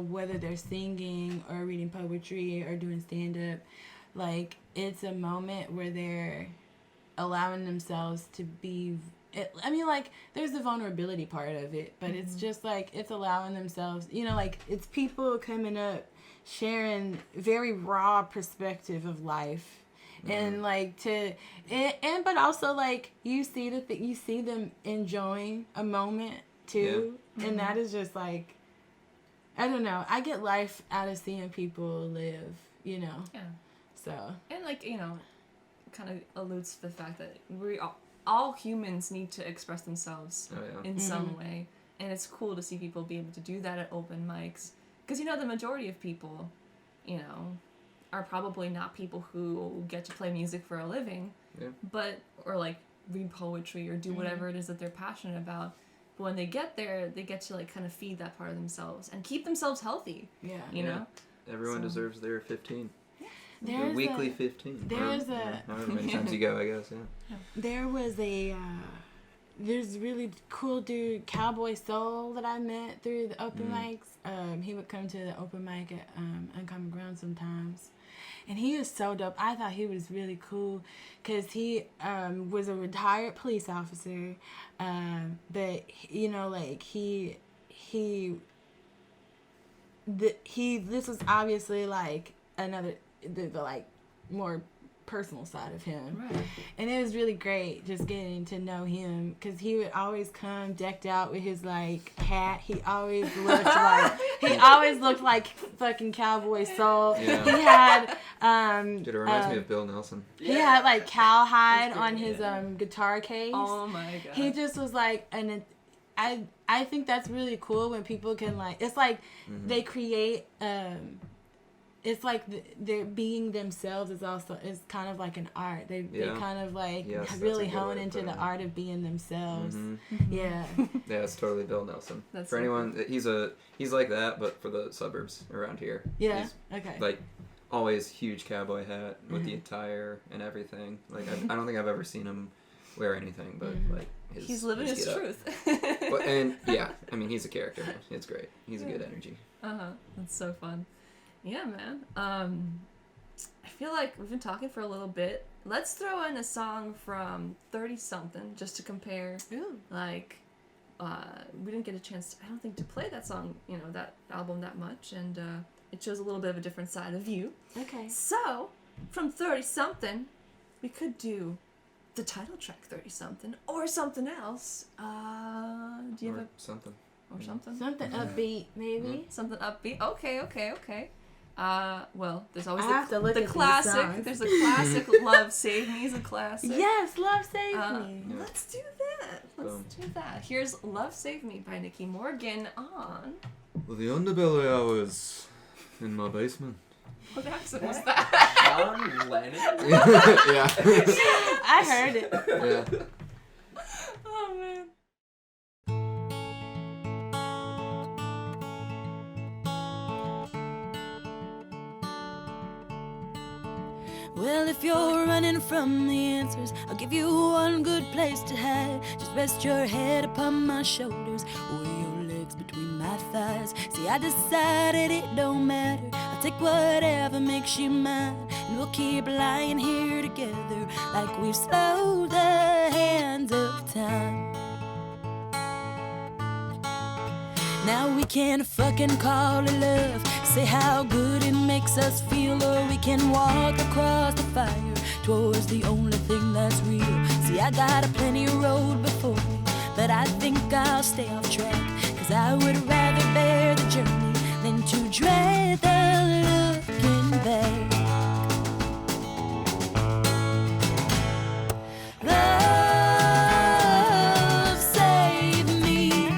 whether they're singing or reading poetry or doing stand-up, like it's a moment where they're allowing themselves to be there's the vulnerability part of it, but it's just like it's allowing themselves, like it's people coming up sharing very raw perspective of life. And like but also like you see you see them enjoying a moment too, and that is just like, I don't know, I get life out of seeing people live, Yeah. So. And like kind of alludes to the fact that we all humans need to express themselves in some way, and it's cool to see people be able to do that at open mics, because the majority of people, are probably not people who get to play music for a living, or like read poetry or do whatever it is that they're passionate about. But when they get there, they get to like kind of feed that part of themselves and keep themselves healthy. Yeah. You know? Everyone deserves their 15. There's Their weekly 15. There's however many times you go, I guess, yeah. There was there's a really cool dude, Cowboy Soul, that I met through the open mics. He would come to the open mic at Uncommon Ground sometimes. And he was so dope. I thought he was really cool because he was a retired police officer. But, this was obviously like the like more personal side of him. Right. And it was really great just getting to know him, because he would always come decked out with his like hat. He always looked like fucking Cowboy Soul. Yeah. He had Dude, it reminds me of Bill Nelson. he had like cowhide on his guitar case. Oh my god. He just was like I think that's really cool when people can like, it's like they create it's like they're being themselves is kind of like an art. They kind of like really hone into the art of being themselves. Yeah. Yeah, it's totally Bill Nelson. That's for so anyone, he's like that, but for the suburbs around here. Yeah. He's, Okay. like always huge cowboy hat with the attire and everything. Like I don't think I've ever seen him wear anything, but like he's living his get up. truth. Well, and yeah, I mean he's a character. It's great. He's a good energy. That's so fun. Yeah, man. I feel like we've been talking for a little bit. Let's throw in a song from 30 something just to compare. Ooh. Like, we didn't get a chance, I don't think, to play that song, that album that much, and it shows a little bit of a different side of you. Okay. So, from 30 something, we could do the title track 30 something or something else. Do you have something? or something? Something upbeat, maybe. Something upbeat. Okay. Well, there's always I have to look the at these classic. songs. There's a classic. Love Save Me is a classic. Yes, Love Save Me. Let's do that. let's do that. Here's Love Save Me by Nikki Morgan on... Well, the Underbelly hours in my basement. What accent was that? John Lennon? Yeah. I heard it. Yeah. Oh, man. Well, if you're running from the answers, I'll give you one good place to hide. Just rest your head upon my shoulders, or your legs between my thighs. See, I decided it don't matter. I'll take whatever makes you mine, and we'll keep lying here together like we've slowed the hands of time. Now we can fucking call it love, say how good it makes us feel, or we can walk across the fire towards the only thing that's real. See, I got a plenty road before me, but I think I'll stay off track, 'cause I would rather bear the journey than to dread the looking back. Love, save me.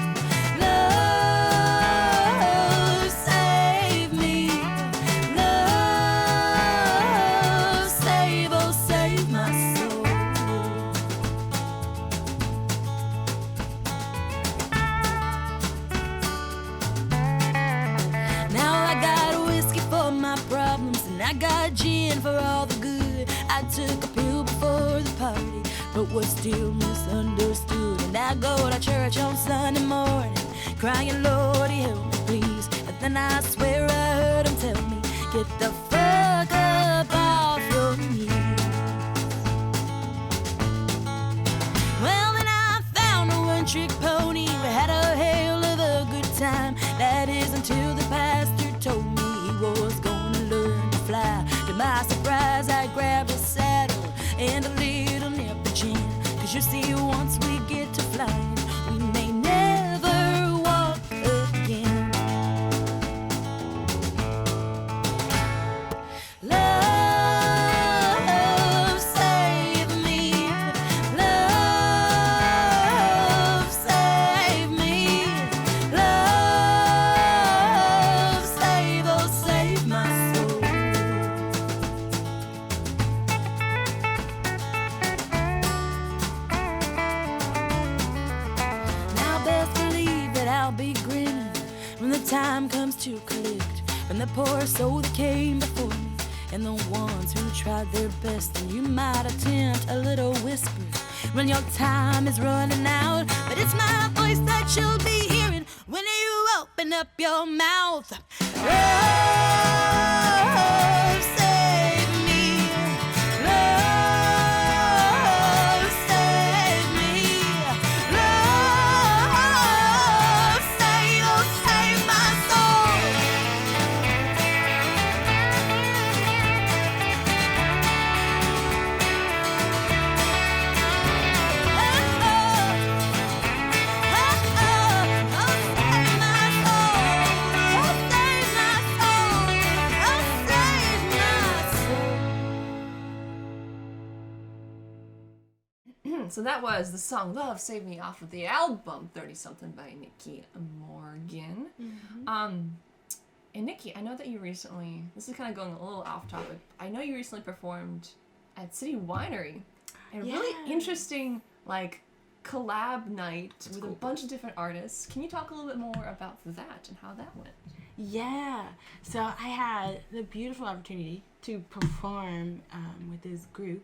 Love, save me. Love, save, oh, save my soul. Now I got whiskey for my problems, and I got gin for all the good. I took a pill before the party, but was still misunderstood. And I go to church on Sunday morning, crying, Lordy, help me, please. But then I swear I heard him tell me, get the fuck up off your knees. Well, then I found a one-trick pony, we had a hell of a good time. That is until the pastor told me he was gonna learn to fly. To my surprise, I grabbed a saddle and a little nip of gin. 'Cause you see, once we get to flying, we may never walk again. Love, save me. Love, save me. Love, save, oh, save my soul. Now best believe that I'll be grinning when the time comes to collect from the poor soul that came before me, and the ones who tried their best. And you might attempt a little whisper when your time is running out, but it's my voice that you'll be hearing when you open up your mouth. Love, save me. Love, save me. Love, save, oh, save my soul. So that was the song Love Save Me off of the album 30-something by Nikki Morgan. And Nikki, I know that you recently, this is kind of going a little off topic, I know you recently performed at City Winery. A really interesting, like, collab night with a bunch of different artists. Can you talk a little bit more about that and how that went? Yeah, so I had the beautiful opportunity to perform with this group,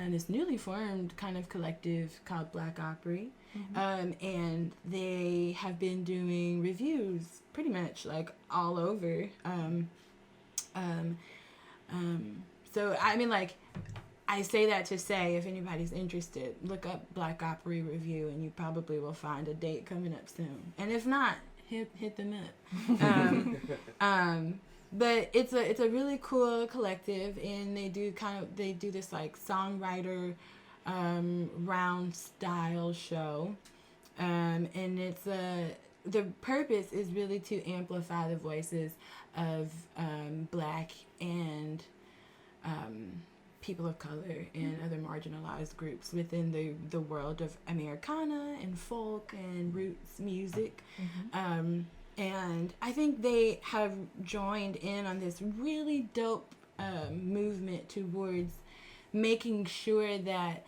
this newly formed kind of collective called Black Opry, and they have been doing reviews pretty much like all over. So I mean, like, I say that to say, if anybody's interested, look up Black Opry Review, and you probably will find a date coming up soon. And if not, hit them up. But it's a really cool collective, and they do this like songwriter round style show, and it's the purpose is really to amplify the voices of Black and people of color and other marginalized groups within the world of Americana and folk and roots music. And I think they have joined in on this really dope movement towards making sure that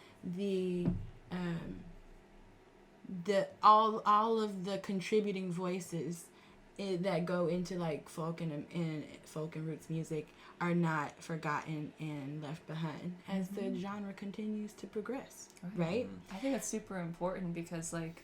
all of the contributing voices that go into like folk and roots music are not forgotten and left behind as the genre continues to progress, right? I think that's super important because, like,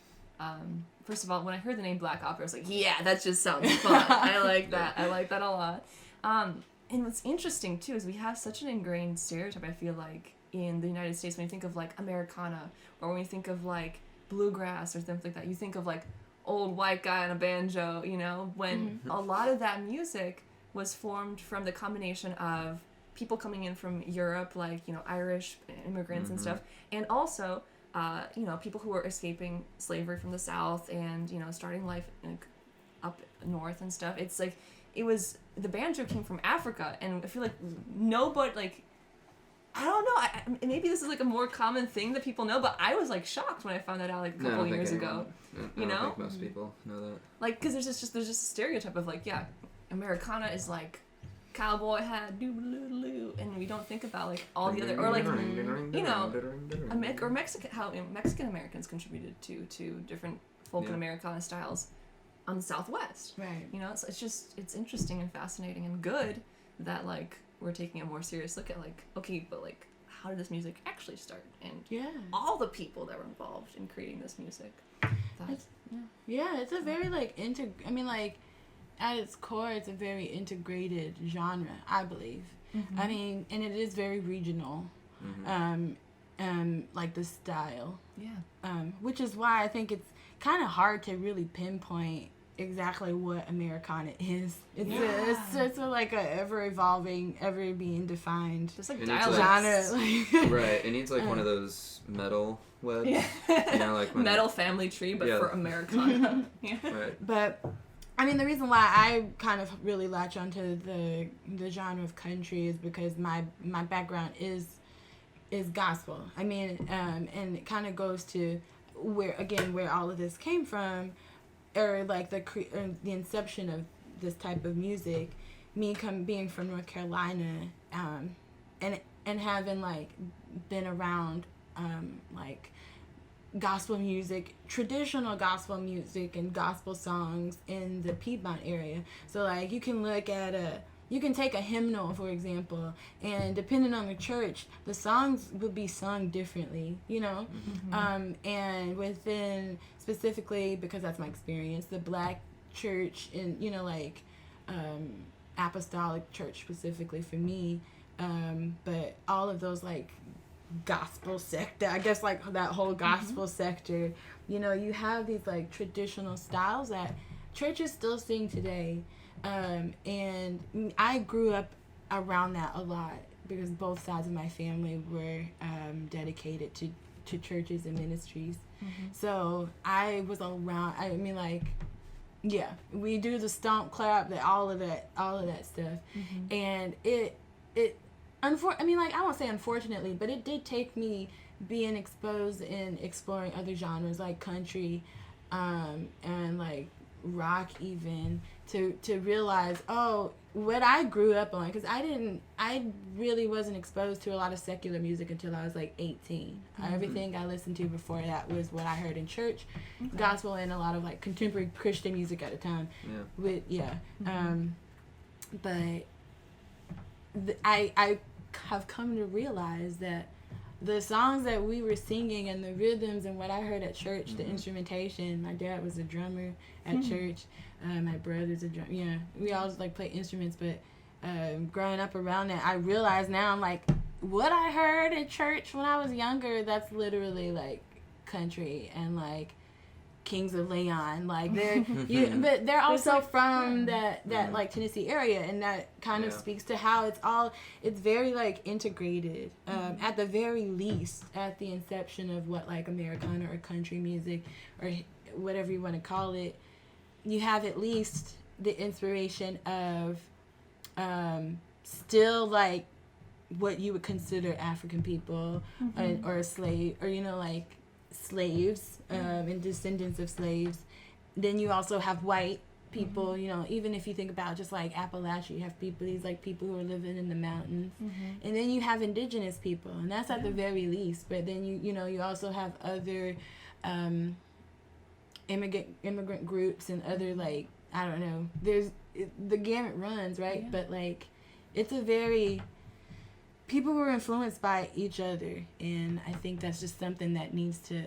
first of all, when I heard the name Black Opera, I was like, yeah, that just sounds fun. I like that. I like that a lot. And what's interesting, too, is we have such an ingrained stereotype, I feel like, in the United States when you think of, like, Americana or when you think of, like, bluegrass or something like that. You think of, like, old white guy on a banjo, you know, when a lot of that music was formed from the combination of people coming in from Europe, like, you know, Irish immigrants and stuff, and also, you know, people who were escaping slavery from the South and, you know, starting life up north and stuff. It's like, the banjo came from Africa, and I feel like nobody, like, I don't know, maybe this is like a more common thing that people know, but I was like shocked when I found that out like a couple years ago. I don't think most people know that. Like, because there's just a stereotype of like, yeah, Americana is like cowboy hat, doo-doo-doo, and we don't think about like all the other, or like, you know, or how Mexican Americans contributed to different folk and Americana styles on the Southwest. Right. You know, it's interesting and fascinating and good that like we're taking a more serious look at like, okay, but like, how did this music actually start? And all the people that were involved in creating this music. It's a very like at its core, it's a very integrated genre, I believe. I mean, and it is very regional, like the style. Which is why I think it's kind of hard to really pinpoint exactly what Americana is. It's like a ever evolving, ever being defined. Just like genre. Right. It needs like one of those metal webs. You know, like metal family tree, but for Americana. Right. But I mean, the reason why I kind of really latch onto the genre of country is because my background is gospel. I mean, and it kind of goes to where all of this came from. Or like the inception of this type of music, me being from North Carolina, and having like been around like gospel music, traditional gospel music and gospel songs in the Piedmont area. So like you can take a hymnal, for example, and depending on the church, the songs would be sung differently, you know? And within, specifically, because that's my experience, the Black church and, you know, like, apostolic church specifically for me, but all of those, like, gospel sector, I guess, like, that whole gospel sector, you know, you have these, like, traditional styles that churches still sing today. And I grew up around that a lot because both sides of my family were dedicated to churches and ministries. So I was around. I mean, like, yeah, we do the stomp, clap, all of that stuff, and I mean, like, I won't say unfortunately, but it did take me being exposed and exploring other genres like country, and like rock even to realize, oh, what I grew up on, because I really wasn't exposed to a lot of secular music until I was like 18. Everything I listened to before that was what I heard in church, gospel, and a lot of like contemporary Christian music at the time. But I have come to realize that the songs that we were singing and the rhythms and what I heard at church, the instrumentation, my dad was a drummer at church, my brother's a drummer, we all just like play instruments, but growing up around that, I realize now, I'm like, what I heard at church when I was younger, that's literally like country and like Kings of Leon, like but they're also from that like Tennessee area, and that kind of speaks to how it's very like integrated, at the very least at the inception of what like Americana or country music or whatever you want to call it. You have at least the inspiration of still like what you would consider African people, or slave, or like slaves, and descendants of slaves. Then you also have white people, even if you think about just like Appalachia, you have these like people who are living in the mountains, and then you have indigenous people, and that's at the very least. But then you also have other immigrant groups and other, like, I don't know, the gamut runs, right? Yeah. But like it's a very, people were influenced by each other, and I think that's just something that needs to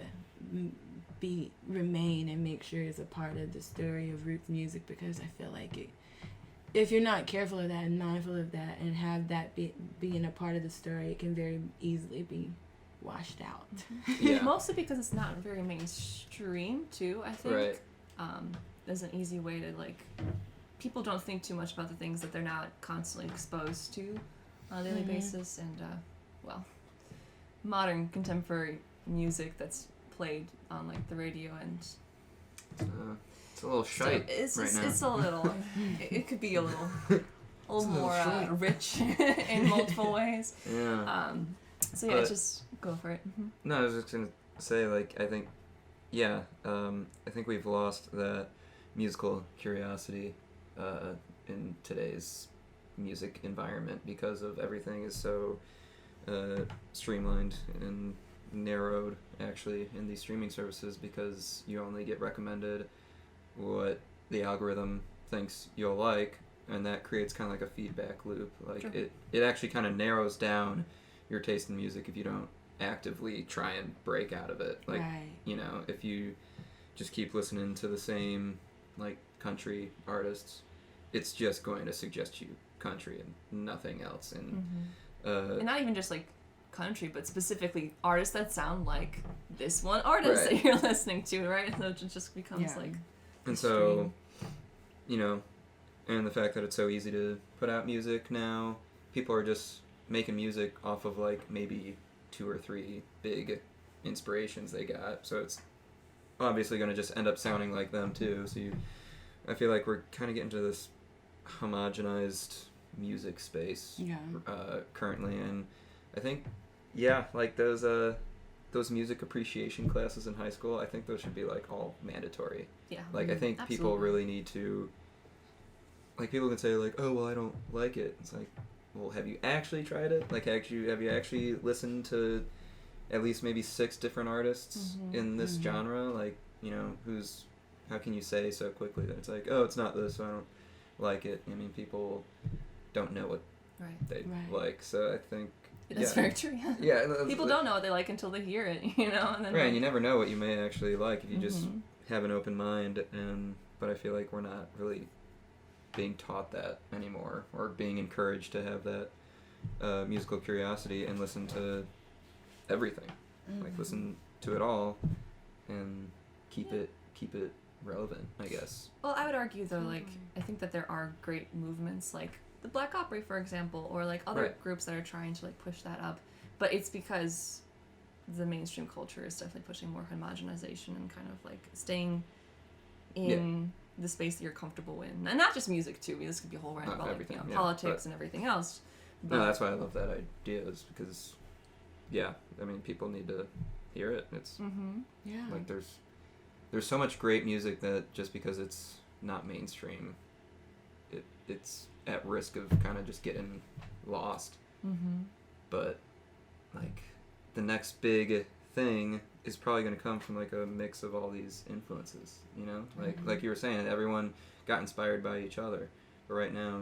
remain and make sure is a part of the story of roots music, because I feel like if you're not careful of that and mindful of that and have that being a part of the story, it can very easily be washed out. Yeah. Mostly because it's not very mainstream too, I think. Right. There's an easy way to, like, people don't think too much about the things that they're not constantly exposed to on a daily basis, and modern contemporary music that's played on like the radio, and it's a little shite right now. It's a little. It could be a little more rich in multiple ways. Yeah. So yeah, just go for it. Mm-hmm. No, I was just gonna say, like, I think, I think we've lost that musical curiosity in today's music environment because of everything is so streamlined and narrowed, actually, in these streaming services, because you only get recommended what the algorithm thinks you'll like, and that creates kind of like a feedback loop. Like, sure. It actually kind of narrows down your taste in music if you don't actively try and break out of it. Like, right. If you just keep listening to the same, like, country artists, it's just going to suggest you country and nothing else. And and not even just like country, but specifically artists that sound like this one artist that you're listening to, right? So it just becomes like. And so, and the fact that it's so easy to put out music now, people are just making music off of like maybe 2 or 3 big inspirations they got. So it's obviously going to just end up sounding like them too. So I feel like we're kind of getting to this homogenized music space currently, and I think like those music appreciation classes in high school, I think those should be like all mandatory. Like, I think people really need to, like, people can say like, oh well, I don't like it. It's like, well, have you actually tried it? Like, have you actually listened to at least maybe 6 different artists in this genre? Like, how can you say so quickly that it's like, oh, it's not this, so I don't like it? I mean, people don't know what they like, so I think that's very true. People don't know what they like until they hear it, and then and you never know what you may actually like if you just have an open mind. But I feel like we're not really being taught that anymore, or being encouraged to have that musical curiosity and listen to everything, like listen to it all and keep it relevant, I guess. Well, I would argue though, like, I think that there are great movements like the Black Opera, for example, or like other groups that are trying to like push that up, but it's because the mainstream culture is definitely pushing more homogenization and kind of like staying in the space that you're comfortable in, and not just music too. This could be a whole round about like, politics and everything else. But no, that's why I love that idea, is because I mean, people need to hear it. It's like there's so much great music that just because it's not mainstream, it's at risk of kind of just getting lost. But like the next big thing is probably going to come from like a mix of all these influences, like you were saying, everyone got inspired by each other, but right now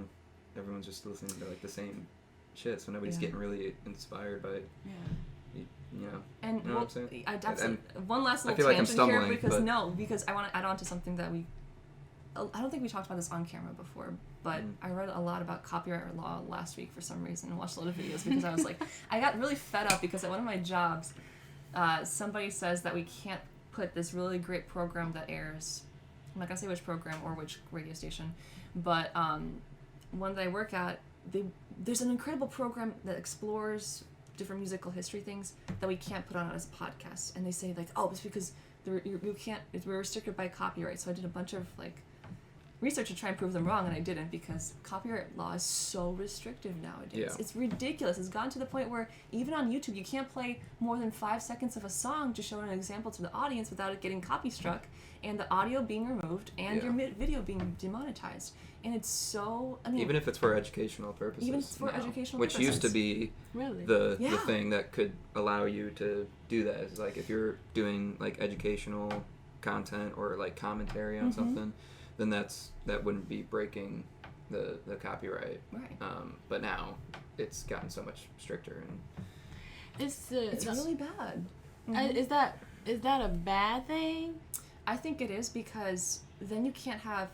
everyone's just listening to like the same shit, so nobody's getting really inspired by and you know what I'm saying? I definitely one last little tangent here, because I want to add on to something that I don't think we talked about this on camera before, but I read a lot about copyright law last week for some reason, and watched a lot of videos because I was like, I got really fed up because at one of my jobs, somebody says that we can't put this really great program that airs, I'm not gonna say which program or which radio station, but one that I work at, there's an incredible program that explores different musical history things that we can't put on as a podcast, and they say like, oh, it's because you can't, we're restricted by copyright. So I did a bunch of like research to try and prove them wrong, and I didn't, because copyright law is so restrictive nowadays. Yeah. It's ridiculous. It's gotten to the point where even on YouTube, you can't play more than 5 seconds of a song to show an example to the audience without it getting copy struck, and the audio being removed, and your video being demonetized. And it's so, I mean... Even if it's for educational purposes. Even if it's for educational which purposes. used to be Really? the thing that could allow you to do that. Is like if you're doing like educational content or like commentary on something, then that wouldn't be breaking the copyright. Right. But now it's gotten so much stricter, and it's really bad. Is that a bad thing? I think it is, because then you can't have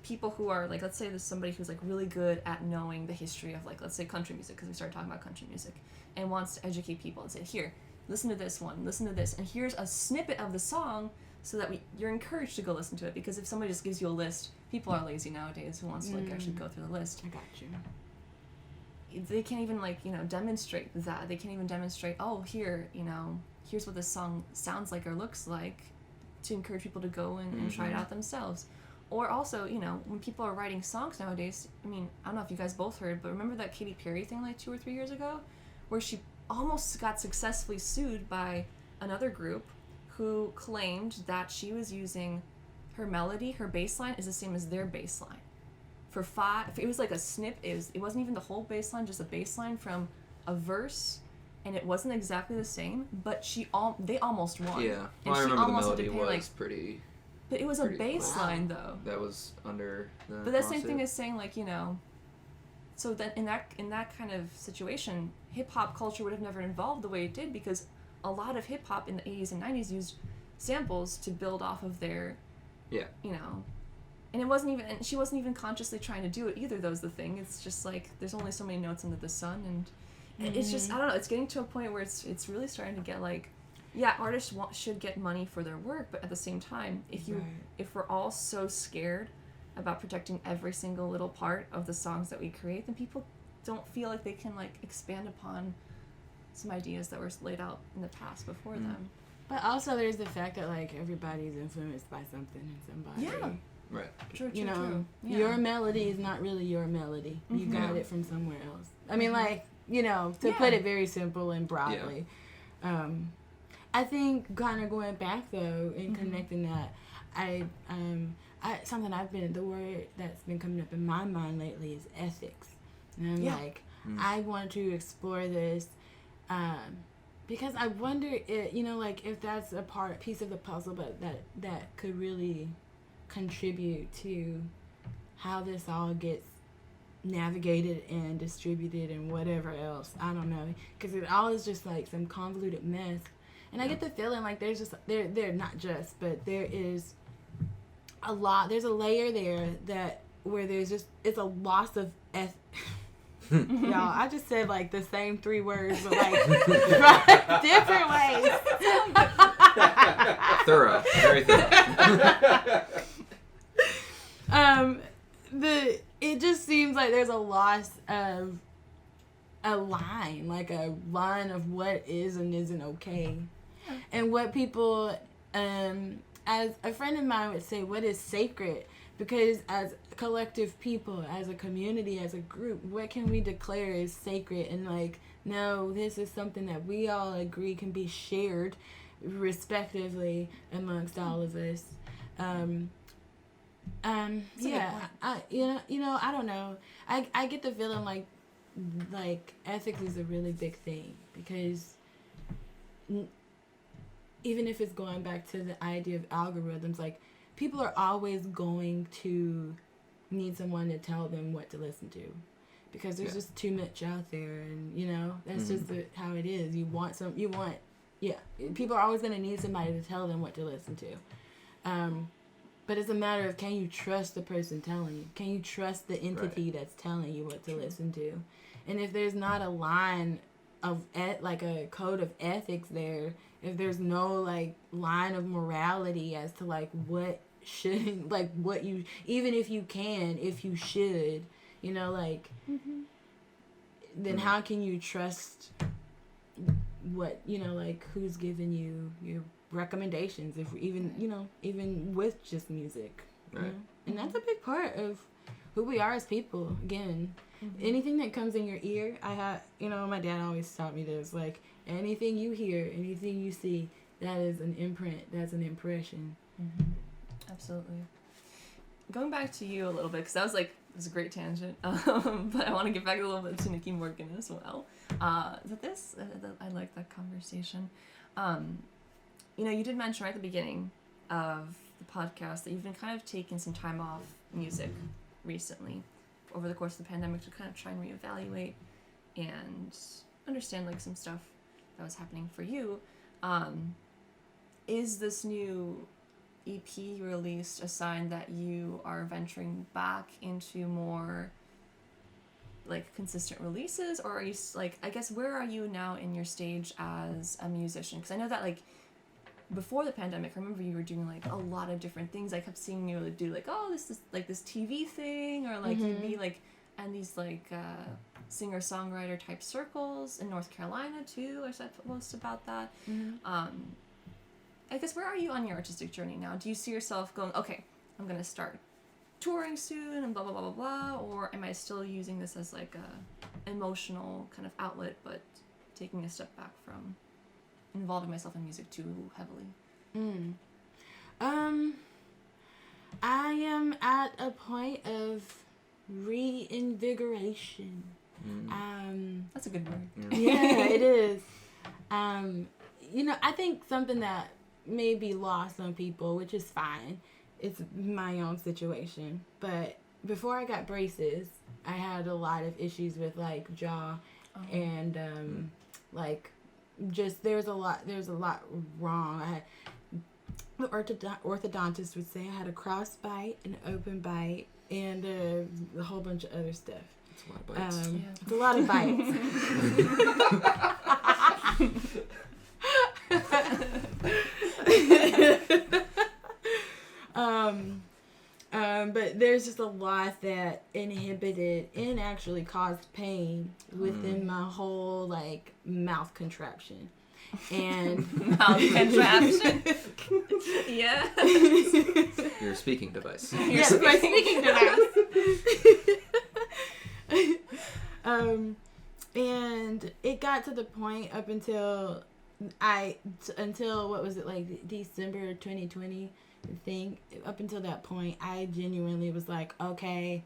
people who are like, let's say there's somebody who's like really good at knowing the history of like, let's say country music, because we started talking about country music, and wants to educate people and say, here, listen to this one, listen to this, and here's a snippet of the song, so that you're encouraged to go listen to it. Because if somebody just gives you a list, people are lazy nowadays who wants to like actually go through the list. I got you. They can't even like, demonstrate that. They can't even demonstrate, oh, here, here's what this song sounds like or looks like, to encourage people to go and try it out themselves. Or also, when people are writing songs nowadays, I mean, I don't know if you guys both heard, but remember that Katy Perry thing like 2 or 3 years ago, where she almost got successfully sued by another group who claimed that she was using her melody, her bass line is the same as their bass line. It was like a snip, it wasn't even the whole bass line, just a bass line from a verse, and it wasn't exactly the same, but they almost won. yeah. And Well, I she remember the almost had to melody pay, was pretty. But it was a bass line, though. That was under the But that same lawsuit. thing as saying, like, so then in that kind of situation, hip-hop culture would have never evolved the way it did, because a lot of hip-hop in the 80s and 90s used samples to build off of their, and it wasn't even, and she wasn't even consciously trying to do it either, that was the thing. It's just like, there's only so many notes under the sun, and it's just, I don't know, it's getting to a point where it's really starting to get like, yeah, artists should get money for their work, but at the same time, if we're all so scared about protecting every single little part of the songs that we create, then people don't feel like they can like expand upon some ideas that were laid out in the past before them. But also there's the fact that like everybody's influenced by something and somebody. Yeah. Right. True. Yeah. Your Your melody is not really your melody. You got it from somewhere else. I mean, like, to put it very simple and broadly. Yeah. I think kind of going back though and connecting that, the word that's been coming up in my mind lately is ethics. And I'm like, I want to explore this because I wonder, if that's a piece of the puzzle, but that could really contribute to how this all gets navigated and distributed and whatever else. I don't know, because it all is just like some convoluted mess. And I get the feeling like there's just they're not just, but there is a lot. There's a layer there where there's just, it's a loss of y'all, I just said like the same 3 words, but like different ways. Thorough, very thorough. It just seems like there's a loss of a line of what is and isn't okay. And what people, as a friend of mine would say, what is sacred? Because as collective people, as a community, as a group, what can we declare is sacred? And like, no, this is something that we all agree can be shared respectively amongst all of us. I don't know. I get the feeling like ethics is a really big thing, because even if it's going back to the idea of algorithms, like, people are always going to need someone to tell them what to listen to, because there's just too much out there, and that's just how it is. People are always going to need somebody to tell them what to listen to. But it's a matter of, can you trust the person telling you? Can you trust the entity that's telling you what to listen to? And if there's not a line of like a code of ethics there, if there's no like line of morality as to like what should, like what you, even if you should, then how can you trust what, like who's giving you your recommendations, if even with just music, right? And that's a big part of who we are as people. Again, anything that comes in your ear, my dad always taught me this, like, anything you hear, anything you see, that is an imprint, that's an impression. Absolutely. Going back to you a little bit, because that was a great tangent, but I want to get back a little bit to Nikki Morgan as well. I like that conversation. You did mention right at the beginning of the podcast that you've been kind of taking some time off music recently over the course of the pandemic to kind of try and reevaluate and understand some stuff that was happening for you. Is this new EP released a sign that you are venturing back into more consistent releases, or are you I guess where are you now in your stage as a musician? Because I know that before the pandemic, I remember you were doing a lot of different things. I kept seeing you do this is this TV thing, or you'd be and these singer-songwriter type circles in North Carolina too. I said post about that. I guess where are you on your artistic journey now? Do you see yourself going, okay, I'm gonna start touring soon and blah blah blah blah blah, or am I still using this as a emotional kind of outlet, but taking a step back from involving myself in music too heavily? I am at a point of reinvigoration. That's a good word. Yeah, it is. I think something that may be lost on people, which is fine. It's my own situation. But before I got braces, I had a lot of issues with jaw and just there's a lot wrong. The orthodontist would say I had a cross bite, an open bite, and a whole bunch of other stuff. It's a lot of bites. It's a lot of bites. But there's just a lot that inhibited and actually caused pain within my whole mouth contraption. And mouth contraption. Yeah. Your speaking device. Yes, my speaking device. And it got to the point up until what was it, December 2020, I think. Up until that point, I genuinely was okay.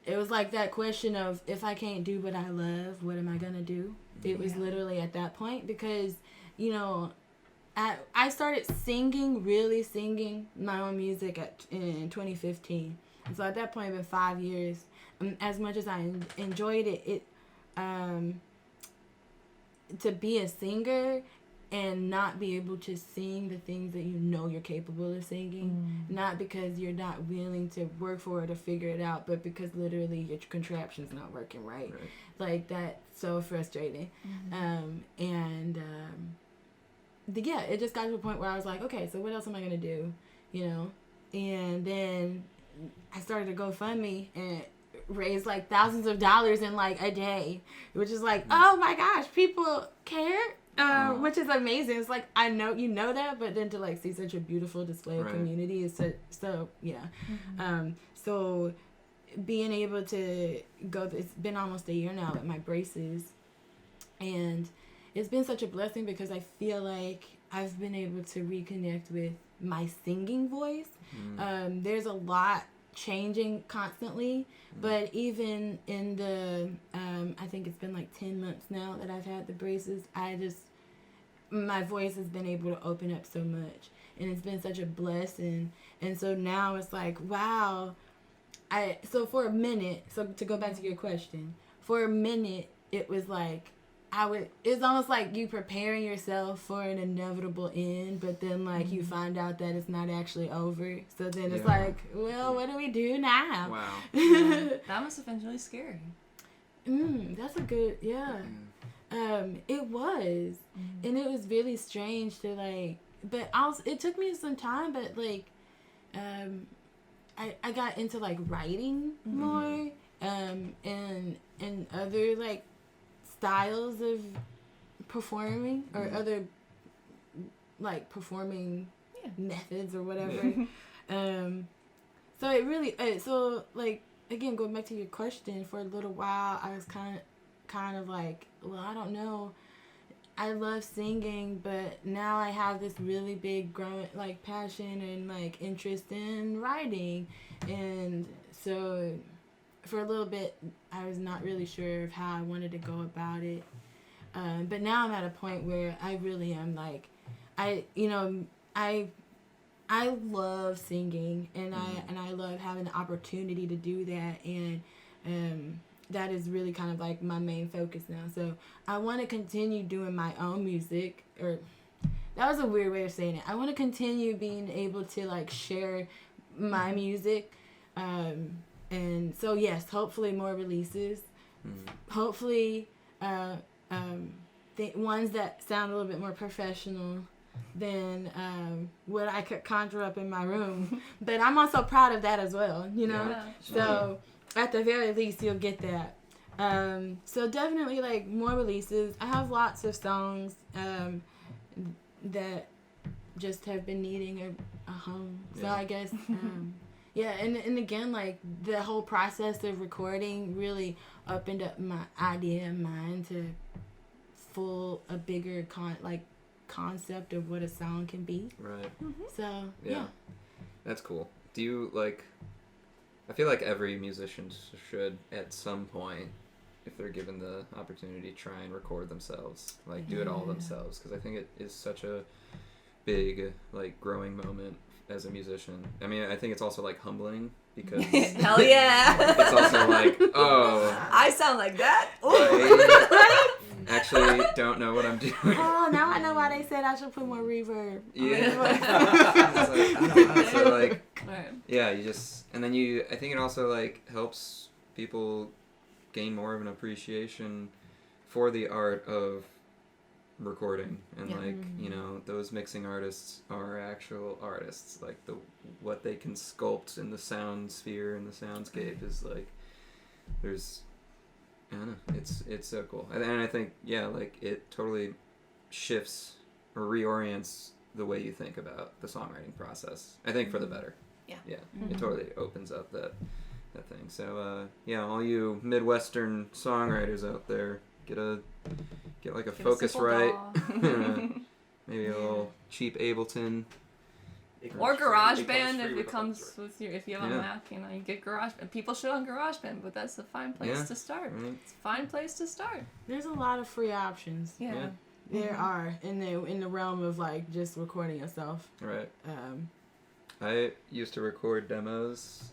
It was that question of, if I can't do what I love, what am I gonna do? It was literally at that point, because I started really singing my own music in 2015. And so at that point, it's been 5 years. As much as I enjoyed it, to be a singer and not be able to sing the things that you're capable of singing, not because you're not willing to work for it or figure it out, but because literally your contraption's not working right. That's so frustrating. It just got to a point where I was okay, so what else am I gonna do, and then I started a GoFundMe and raised thousands of dollars in a day, which is oh my gosh, people care. Which is amazing. It's I know that, but then to see such a beautiful display of community is so yeah. So being able to go, it's been almost a year now with my braces, and it's been such a blessing because I feel I've been able to reconnect with my singing voice. There's a lot changing constantly, but even in the I think it's been 10 months now that I've had the braces, my voice has been able to open up so much, and it's been such a blessing. And so now it's wow, so for a minute, so to go back to your question, for a minute it was it's almost you preparing yourself for an inevitable end, but then you find out that it's not actually over. So then it's well, what do we do now? Wow. That must have been really scary. That's a good, it was. And it was really strange to but it took me some time, but I got into writing more, and other styles of performing, or other performing methods or whatever. So it really, so like, again, going back to your question, for a little while, I was kind of like, well, I don't know. I love singing, but now I have this really big growing, like, passion and, like, interest in writing. And so for a little bit, I was not really sure of how I wanted to go about it. But now I'm at a point where I really am, like, I love singing, and I love having the opportunity to do that, and that is really kind of like my main focus now. So I want to continue doing my own music, or that was a weird way of saying it. I want to continue being able to like share my music, and so yes, hopefully more releases, hopefully ones that sound a little bit more professional than what I could conjure up in my room. But I'm also proud of that as well, you know? Yeah, sure. So at the very least, you'll get that. So definitely, like, more releases. I have lots of songs that just have been needing a home. So I guess, yeah, and again, like, the whole process of recording really opened up my idea and mind to a bigger concept of what a song can be. Right. So, Yeah. That's cool. Do you, like... I feel like every musician should, at some point, if they're given the opportunity, try and record themselves. Like, do it all themselves. Because I think it is such a big, like, growing moment as a musician. I mean, I think it's also, like, humbling. Because hell yeah! It's also like, oh... I sound like that? I actually don't know what I'm doing. Oh, now I know why they said I should put more reverb. Yeah. So, like, Right. yeah, you just... And then I think it also, like, helps people gain more of an appreciation for the art of recording. And, like, you know, those mixing artists are actual artists. Like, what they can sculpt in the sound sphere and the soundscape is, like, there's... I don't know. It's so cool. And I think, yeah, like, it totally shifts or reorients the way you think about the songwriting process. I think for the better. Yeah. Yeah. It totally opens up that thing. So, yeah, all you Midwestern songwriters out there, get like a Focusrite, maybe a little cheap Ableton. Or GarageBand if it comes with if you have a Mac, you know, you get GarageBand. People shit on GarageBand, but that's a fine place to start. Right. It's a fine place to start. There's a lot of free options. Yeah. There are in the realm of like just recording yourself. Right. I used to record demos,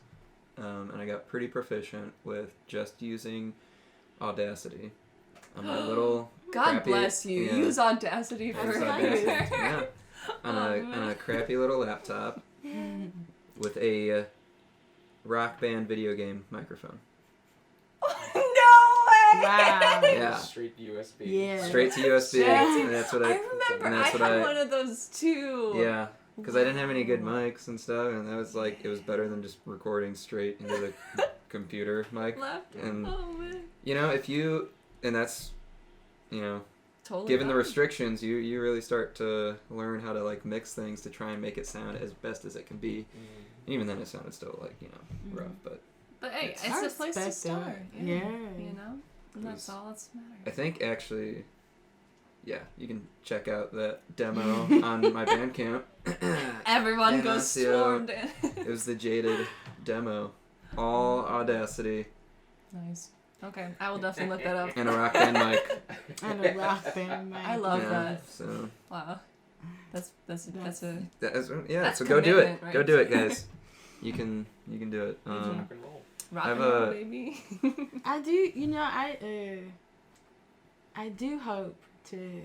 and I got pretty proficient with just using Audacity on my little. God crappy, bless you. Use Audacity for yeah. On a crappy little laptop with a Rock Band video game microphone. No way! Wow. Yeah. Straight USB. Yeah. Straight to USB. And that's what I remember I had one of those too. Yeah. Because I didn't have any good mics and stuff, and that was like, it was better than just recording straight into the computer mic. And, you know, and that's, you know, totally given the restrictions, you really start to learn how to, like, mix things to try and make it sound as best as it can be. And even then it sounded still, like, you know, rough, but hey, it's a place to start. Yeah. You know? And that's all that's matters. I think, actually, yeah, you can check out that demo on my Bandcamp. Everyone goes swarmed in. It was the Jaded demo. All Audacity. Nice. Okay, I will definitely look that up. And a Rock Band mic. And a Rock Band mic. I love that. So. Wow. That's so go do it. Right? Go do it, guys. You can do it. Rock and roll, baby. I do, you know, I do hope to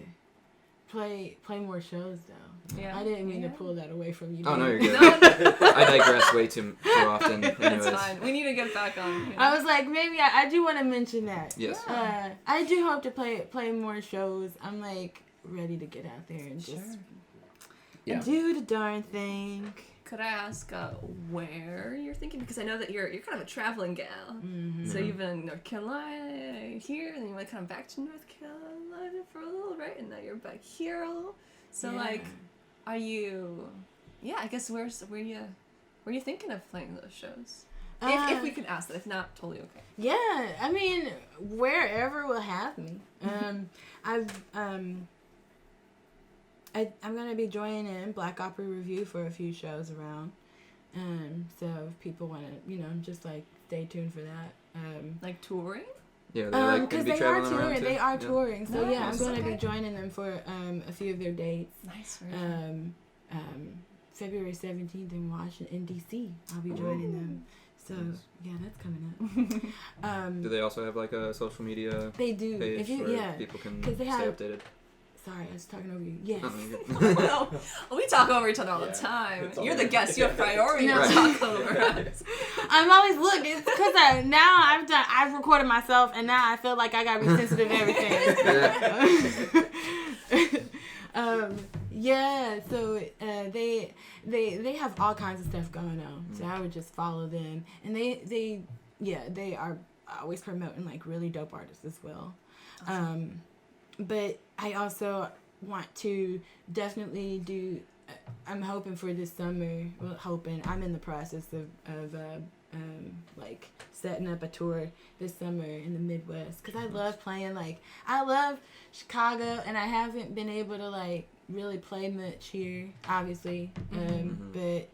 play more shows though. Yeah. I didn't mean to pull that away from you. Oh no, you're good. I digress way too often. Anyways. That's fine. We need to get back on. You know? I was like, maybe I do want to mention that. Yes. I do hope to play more shows. I'm like ready to get out there and just do the darn thing. Could I ask where you're thinking? Because I know that you're kind of a traveling gal. Mm-hmm. So you've been in North Carolina here, and then you went kind of back to North Carolina for a little, right? And now you're back here a little. So like, are you? Yeah, I guess where you Were you thinking of playing those shows? If we can ask that. If not, totally okay. Yeah, I mean, wherever will have me. I'm gonna be joining in Black Opera Review for a few shows around. So if people want to, just like stay tuned for that. Like touring? Yeah, they're like going to be traveling around too. They are touring. So Nice, yeah, I'm going to okay. be joining them for a few of their dates. Nice. February 17th in Washington, D.C. I'll be joining them. So yeah, that's coming up. Do they also have like a social media They do. page If you, where people can stay updated? Sorry, I was talking over you. Yes. Well, we talk over each other all the time. it's all You're the right. guest. You have priority to Right. talk over us. I'm always it's because I've recorded myself and now I feel like I gotta be sensitive to everything. Yeah, so they have all kinds of stuff going on. So I would just follow them, and they are always promoting like really dope artists as well. But I also want to definitely do. I'm hoping for this summer. Well, I'm in the process of like setting up a tour this summer in the Midwest because I love playing. Like I love Chicago, and I haven't been able to like really play much here, obviously. But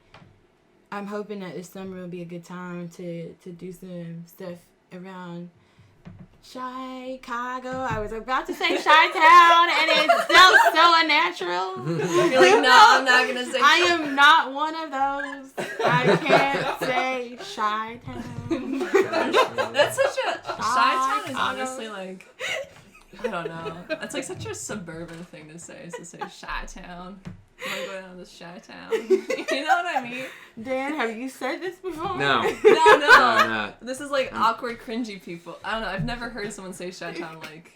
I'm hoping that this summer will be a good time to do some stuff around Chicago. I was about to say Chi-Town, and it sounds so unnatural. You're like, no, I'm not gonna say. I am not one of those. I can't say Chi-Town. That's such a Chi-Town is Chicago. honestly like, I don't know. That's like such a suburban thing to say. Is to say Chi-Town. I'm gonna go down to Chi-Town. You know what I mean? Dan, have you said this before? No. No. No, not. This is like awkward, cringy people. I don't know. I've never heard someone say Chi-Town like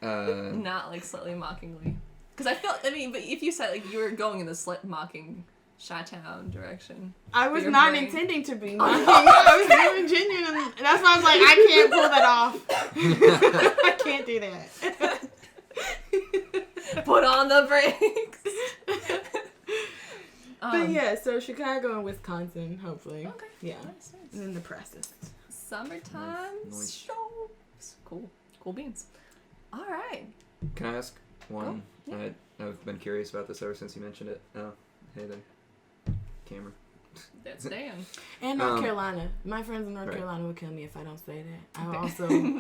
not like slightly mockingly. Because I mean, but if you said like you were going in the mocking Chi-Town direction. I was Your not brain. intending to be mocking. I was being genuine. And that's why I was like, I can't pull that off. I can't do that. Put on the brakes. But yeah, so Chicago and Wisconsin, hopefully. Okay. Yeah. Nice. In the process. Summertime Nice. shows. Cool beans. All right. Can I ask one? Oh, yeah. I've been curious about this ever since you mentioned it. Oh, hey there. Camera. That's Dan. And North Carolina. My friends in North Right. Carolina will kill me if I don't say that.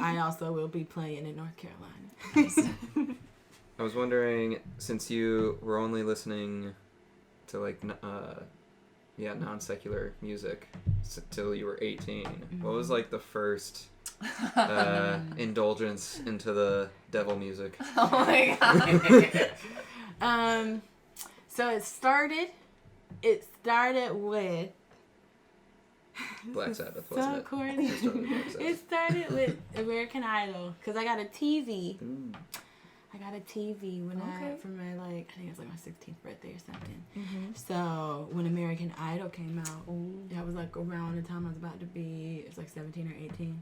I also will be playing in North Carolina. I was wondering, since you were only listening to like non-secular music till you were 18, what was like the first indulgence into the devil music? Oh my god. So it started with Black Sabbath, wasn't so it? corny. It started with Black Sabbath. It started with American Idol because I got a TV. Ooh. I got a TV for my I think it was like my 16th birthday or something. So when American Idol came out, that was like around the time I was about to be, it was like 17 or 18.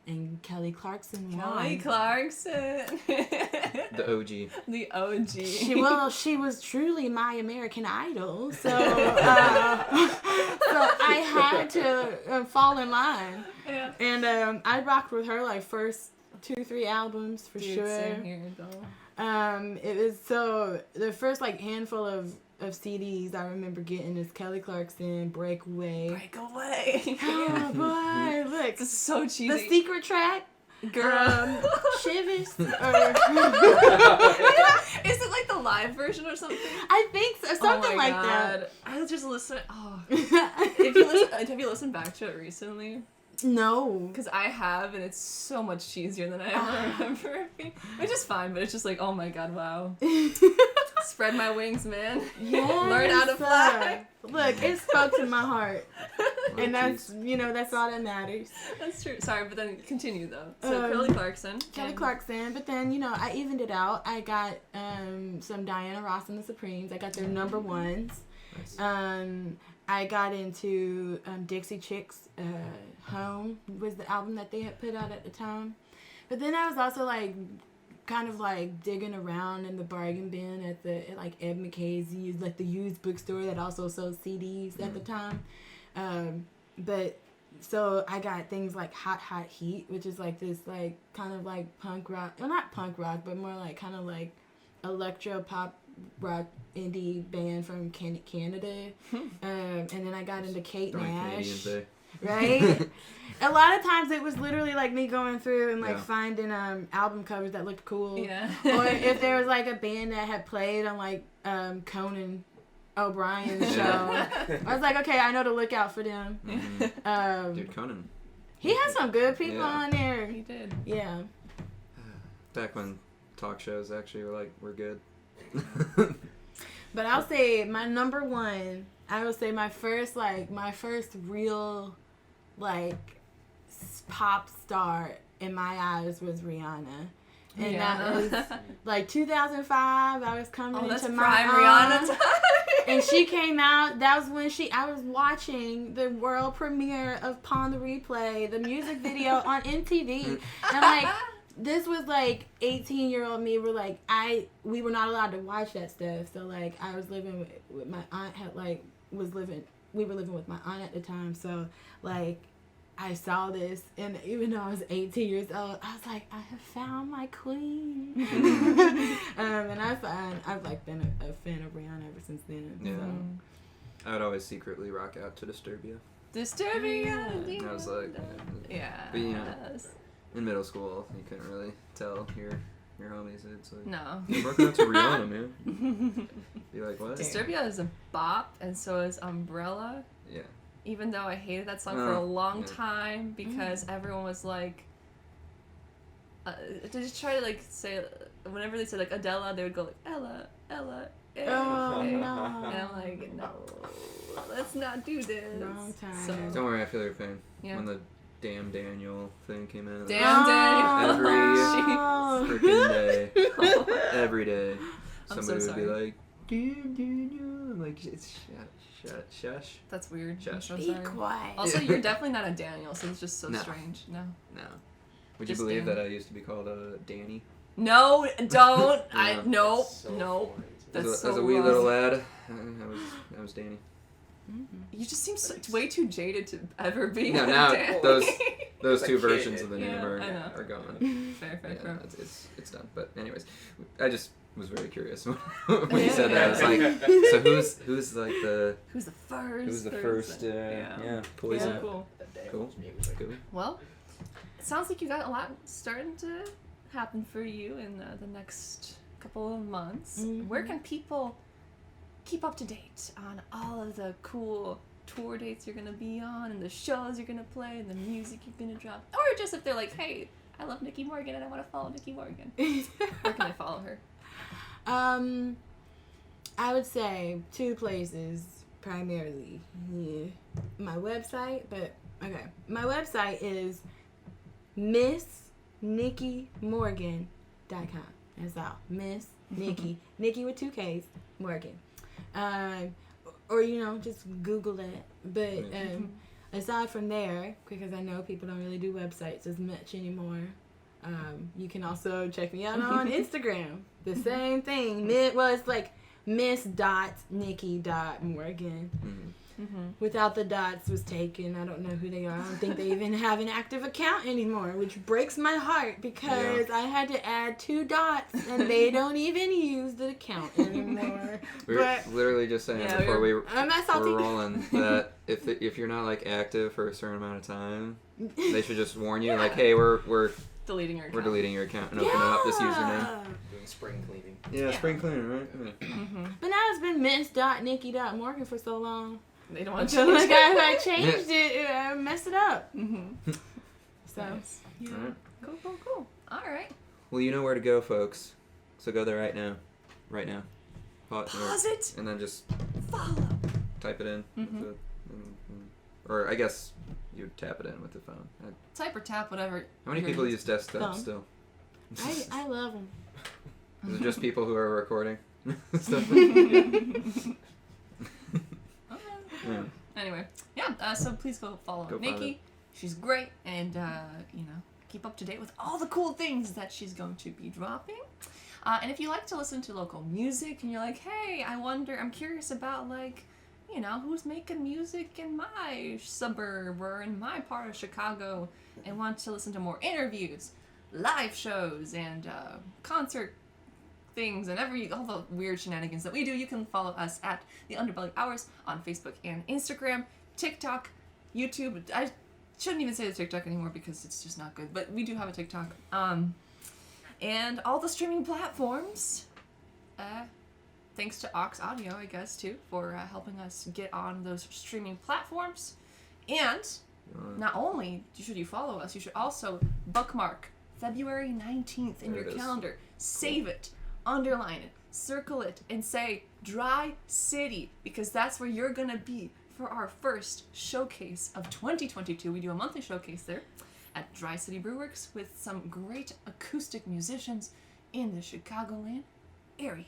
And Kelly Clarkson won. Kelly Clarkson. The OG. The OG. She was truly my American Idol. So, so I had to fall in line. Yeah. And I rocked with her like first 2-3 albums for sure. Same here, though. It was so the first like handful of CDs I remember getting is Kelly Clarkson, Breakaway. Breakaway. Oh boy, look, This is so cheesy. the secret track, Girl. Shivers. Is it like the live version or something? I think so, something like that. I just listen. Oh, have you listened back to it recently? No. Because I have, and it's so much cheesier than I ever remember it being. Which is fine, but it's just like, oh my god, wow. Spread my wings, man. Yes. Learn how to fly. Look, it spoke to my heart. Oh, And that's all that matters. That's true. Sorry, but then continue though. So Kelly Clarkson. Kelly Clarkson, but then, I evened it out. I got some Diana Ross and the Supremes. I got their number ones. Nice. I got into Dixie Chicks. Home was the album that they had put out at the time. But then I was also like kind of like digging around in the bargain bin at like Ed McKay's like the used bookstore that also sold CDs at the time. But so I got things like Hot Heat, which is like this like kind of like punk rock, well not punk rock, but more like kind of like electro pop rock indie band from Canada. And then I got into Kate Nash. Right? A lot of times it was literally like me going through and like finding album covers that looked cool. Yeah. Or if there was like a band that had played on like Conan O'Brien's show, I was like, okay, I know to look out for them. Dude, Conan. He had some good people on there. He did. Yeah. Back when talk shows actually were good. But I'll say my number one, I would say my first real like pop star in my eyes was Rihanna. And that was like 2005. I was coming into my prime Rihanna time. And she came out. That was when I was watching the world premiere of Pawn the Replay, the music video on MTV. And like, this was like 18-year-old me. We were not allowed to watch that stuff. So like, I was living with my aunt. We were living with my aunt at the time. So like, I saw this, and even though I was 18 years old, I was like, I have found my queen. And I've like been a fan of Rihanna ever since then. Yeah. So. I would always secretly rock out to Disturbia. Disturbia. I was like, but you know, in middle school, you couldn't really tell your homies. It's like, no. I'm rocking out to Rihanna, man. Be like, what? Disturbia is a bop, and so is Umbrella. Yeah. Even though I hated that song for a long time because everyone was like, they just try to like say, whenever they said like Adela, they would go like Ella, Ella. Oh, no. And I'm like, no, let's not do this. Wrong time. So, Don't worry, I feel your pain. Yeah. When the Damn Daniel thing came in. Damn Daniel. Every freaking day. Every day. I'm Somebody so would be sorry. like, Damn Daniel. I'm like, it's shush. That's weird. I'm Shush. so Be sorry. quiet. Also, you're definitely not a Daniel, so it's just so No. strange. No. No. Would Just you believe Dan. that I used to be called Danny? No, don't. Yeah. Nope. So Nope. foreign to me. That's as so a wee wrong. little lad, I was Danny. You just seem way too jaded to ever be No, a now Danny. those As a two kid. versions of the name Yeah, I know. are gone. Fair. Yeah, it's done. But anyways, I just was very curious when you said that. I was like, so who's like the Who's the first? who's the person? first? Yeah, poison. Yeah, cool. That day Cool. was music. Cool. Well, it sounds like you got a lot starting to happen for you in the next couple of months. Mhm. Where can people keep up to date on all of the cool tour dates you're gonna be on, and the shows you're gonna play, and the music you're gonna drop? Or just if they're like, hey, I love Nikki Morgan and I want to follow Nikki Morgan. Where can I follow her? I would say 2 places primarily. Yeah. My website, my website is MissNikkiMorgan.com. That's all. Miss Nikki. Nikki with 2 K's. Morgan. Or just Google that. But aside from there, because I know people don't really do websites as much anymore, you can also check me out on Instagram. The same thing. It's like miss.nikki.morgan. Without the dots was taken. I don't know who they are. I don't think they even have an active account anymore, which breaks my heart because I had to add 2 dots and they don't even use the account anymore. We were literally just saying before we were I'm not salty. rolling that if you're not like active for a certain amount of time, they should just warn you like, hey, we're Deleting your account. we're deleting your account and opening up this username. Doing spring cleaning. Yeah, spring cleaning, right? Yeah. But now it's been miss.nikki.morgan for so long. They don't want to So change like it. I changed it, I messed it up. So Nice. yeah. All right. Cool. All right. Well, you know where to go, folks. So go there right now. Pause it. And then just Follow. type it in. With or I guess you'd tap it in with the phone. Type or tap, whatever. How many you're people into. use desktop Thumb. still? I love them. Is it just people who are recording? Stuff? Yeah. Anyway, so please go follow Go find Nikki. it. She's great, and keep up to date with all the cool things that she's going to be dropping. And if you like to listen to local music and you're like, hey, I'm curious about, like, you know, who's making music in my suburb or in my part of Chicago, and want to listen to more interviews, live shows, and concert things, and all the weird shenanigans that we do, you can follow us at the Underbelly Hours on Facebook and Instagram, TikTok, YouTube. I shouldn't even say the TikTok anymore because it's just not good, but we do have a TikTok. And all the streaming platforms. Thanks to Aux Audio, I guess, too, for helping us get on those streaming platforms. And not only should you follow us, you should also bookmark February 19th in your calendar. Save it, underline it, circle it, and say Dry City, because that's where you're going to be for our first showcase of 2022. We do a monthly showcase there at Dry City Brewworks with some great acoustic musicians in the Chicagoland area.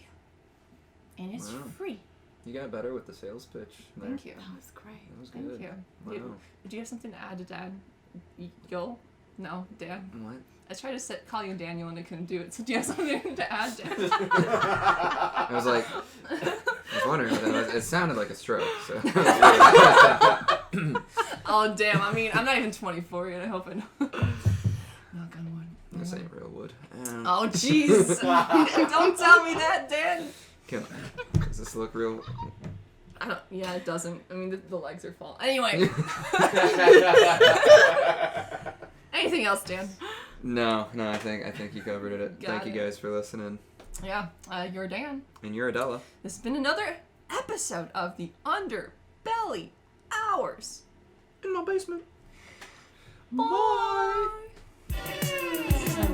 And it's free. You got better with the sales pitch. Thank you. That was great. That was good. Thank you. Wow. Do you have something to add to Dad? Yo? No, Dad. What? I tried to call you Daniel and I couldn't do it. So do you have something to add, Dad? I was wondering, but it sounded like a stroke. So. Oh, damn. I mean, I'm not even 24 yet. I hope I know. Knock on wood. This ain't real wood. Oh, jeez. Don't tell me that, Dan. Does this look real? Yeah, it doesn't. I mean, the legs are falling. Anyway. Anything else, Dan? No, I think you covered it. Thank you guys for listening. Yeah, you're Dan. And you're Adela. This has been another episode of the Underbelly Hours. In my basement. Bye.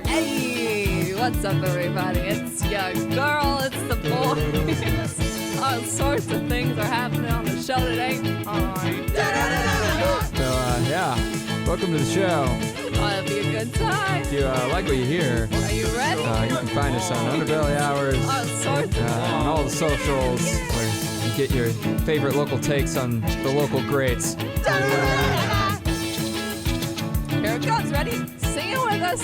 Hey, what's up, everybody? It's your girl, it's the boy. All sorts of things are happening on the show today. So, yeah, welcome to the show. Oh, it'll be a good time. If you like what you hear, Are you ready? you can find us on Underbelly Hours, All sorts of on all the socials, where you get your favorite local takes on the local greats. Here it comes, ready? Sing it with us.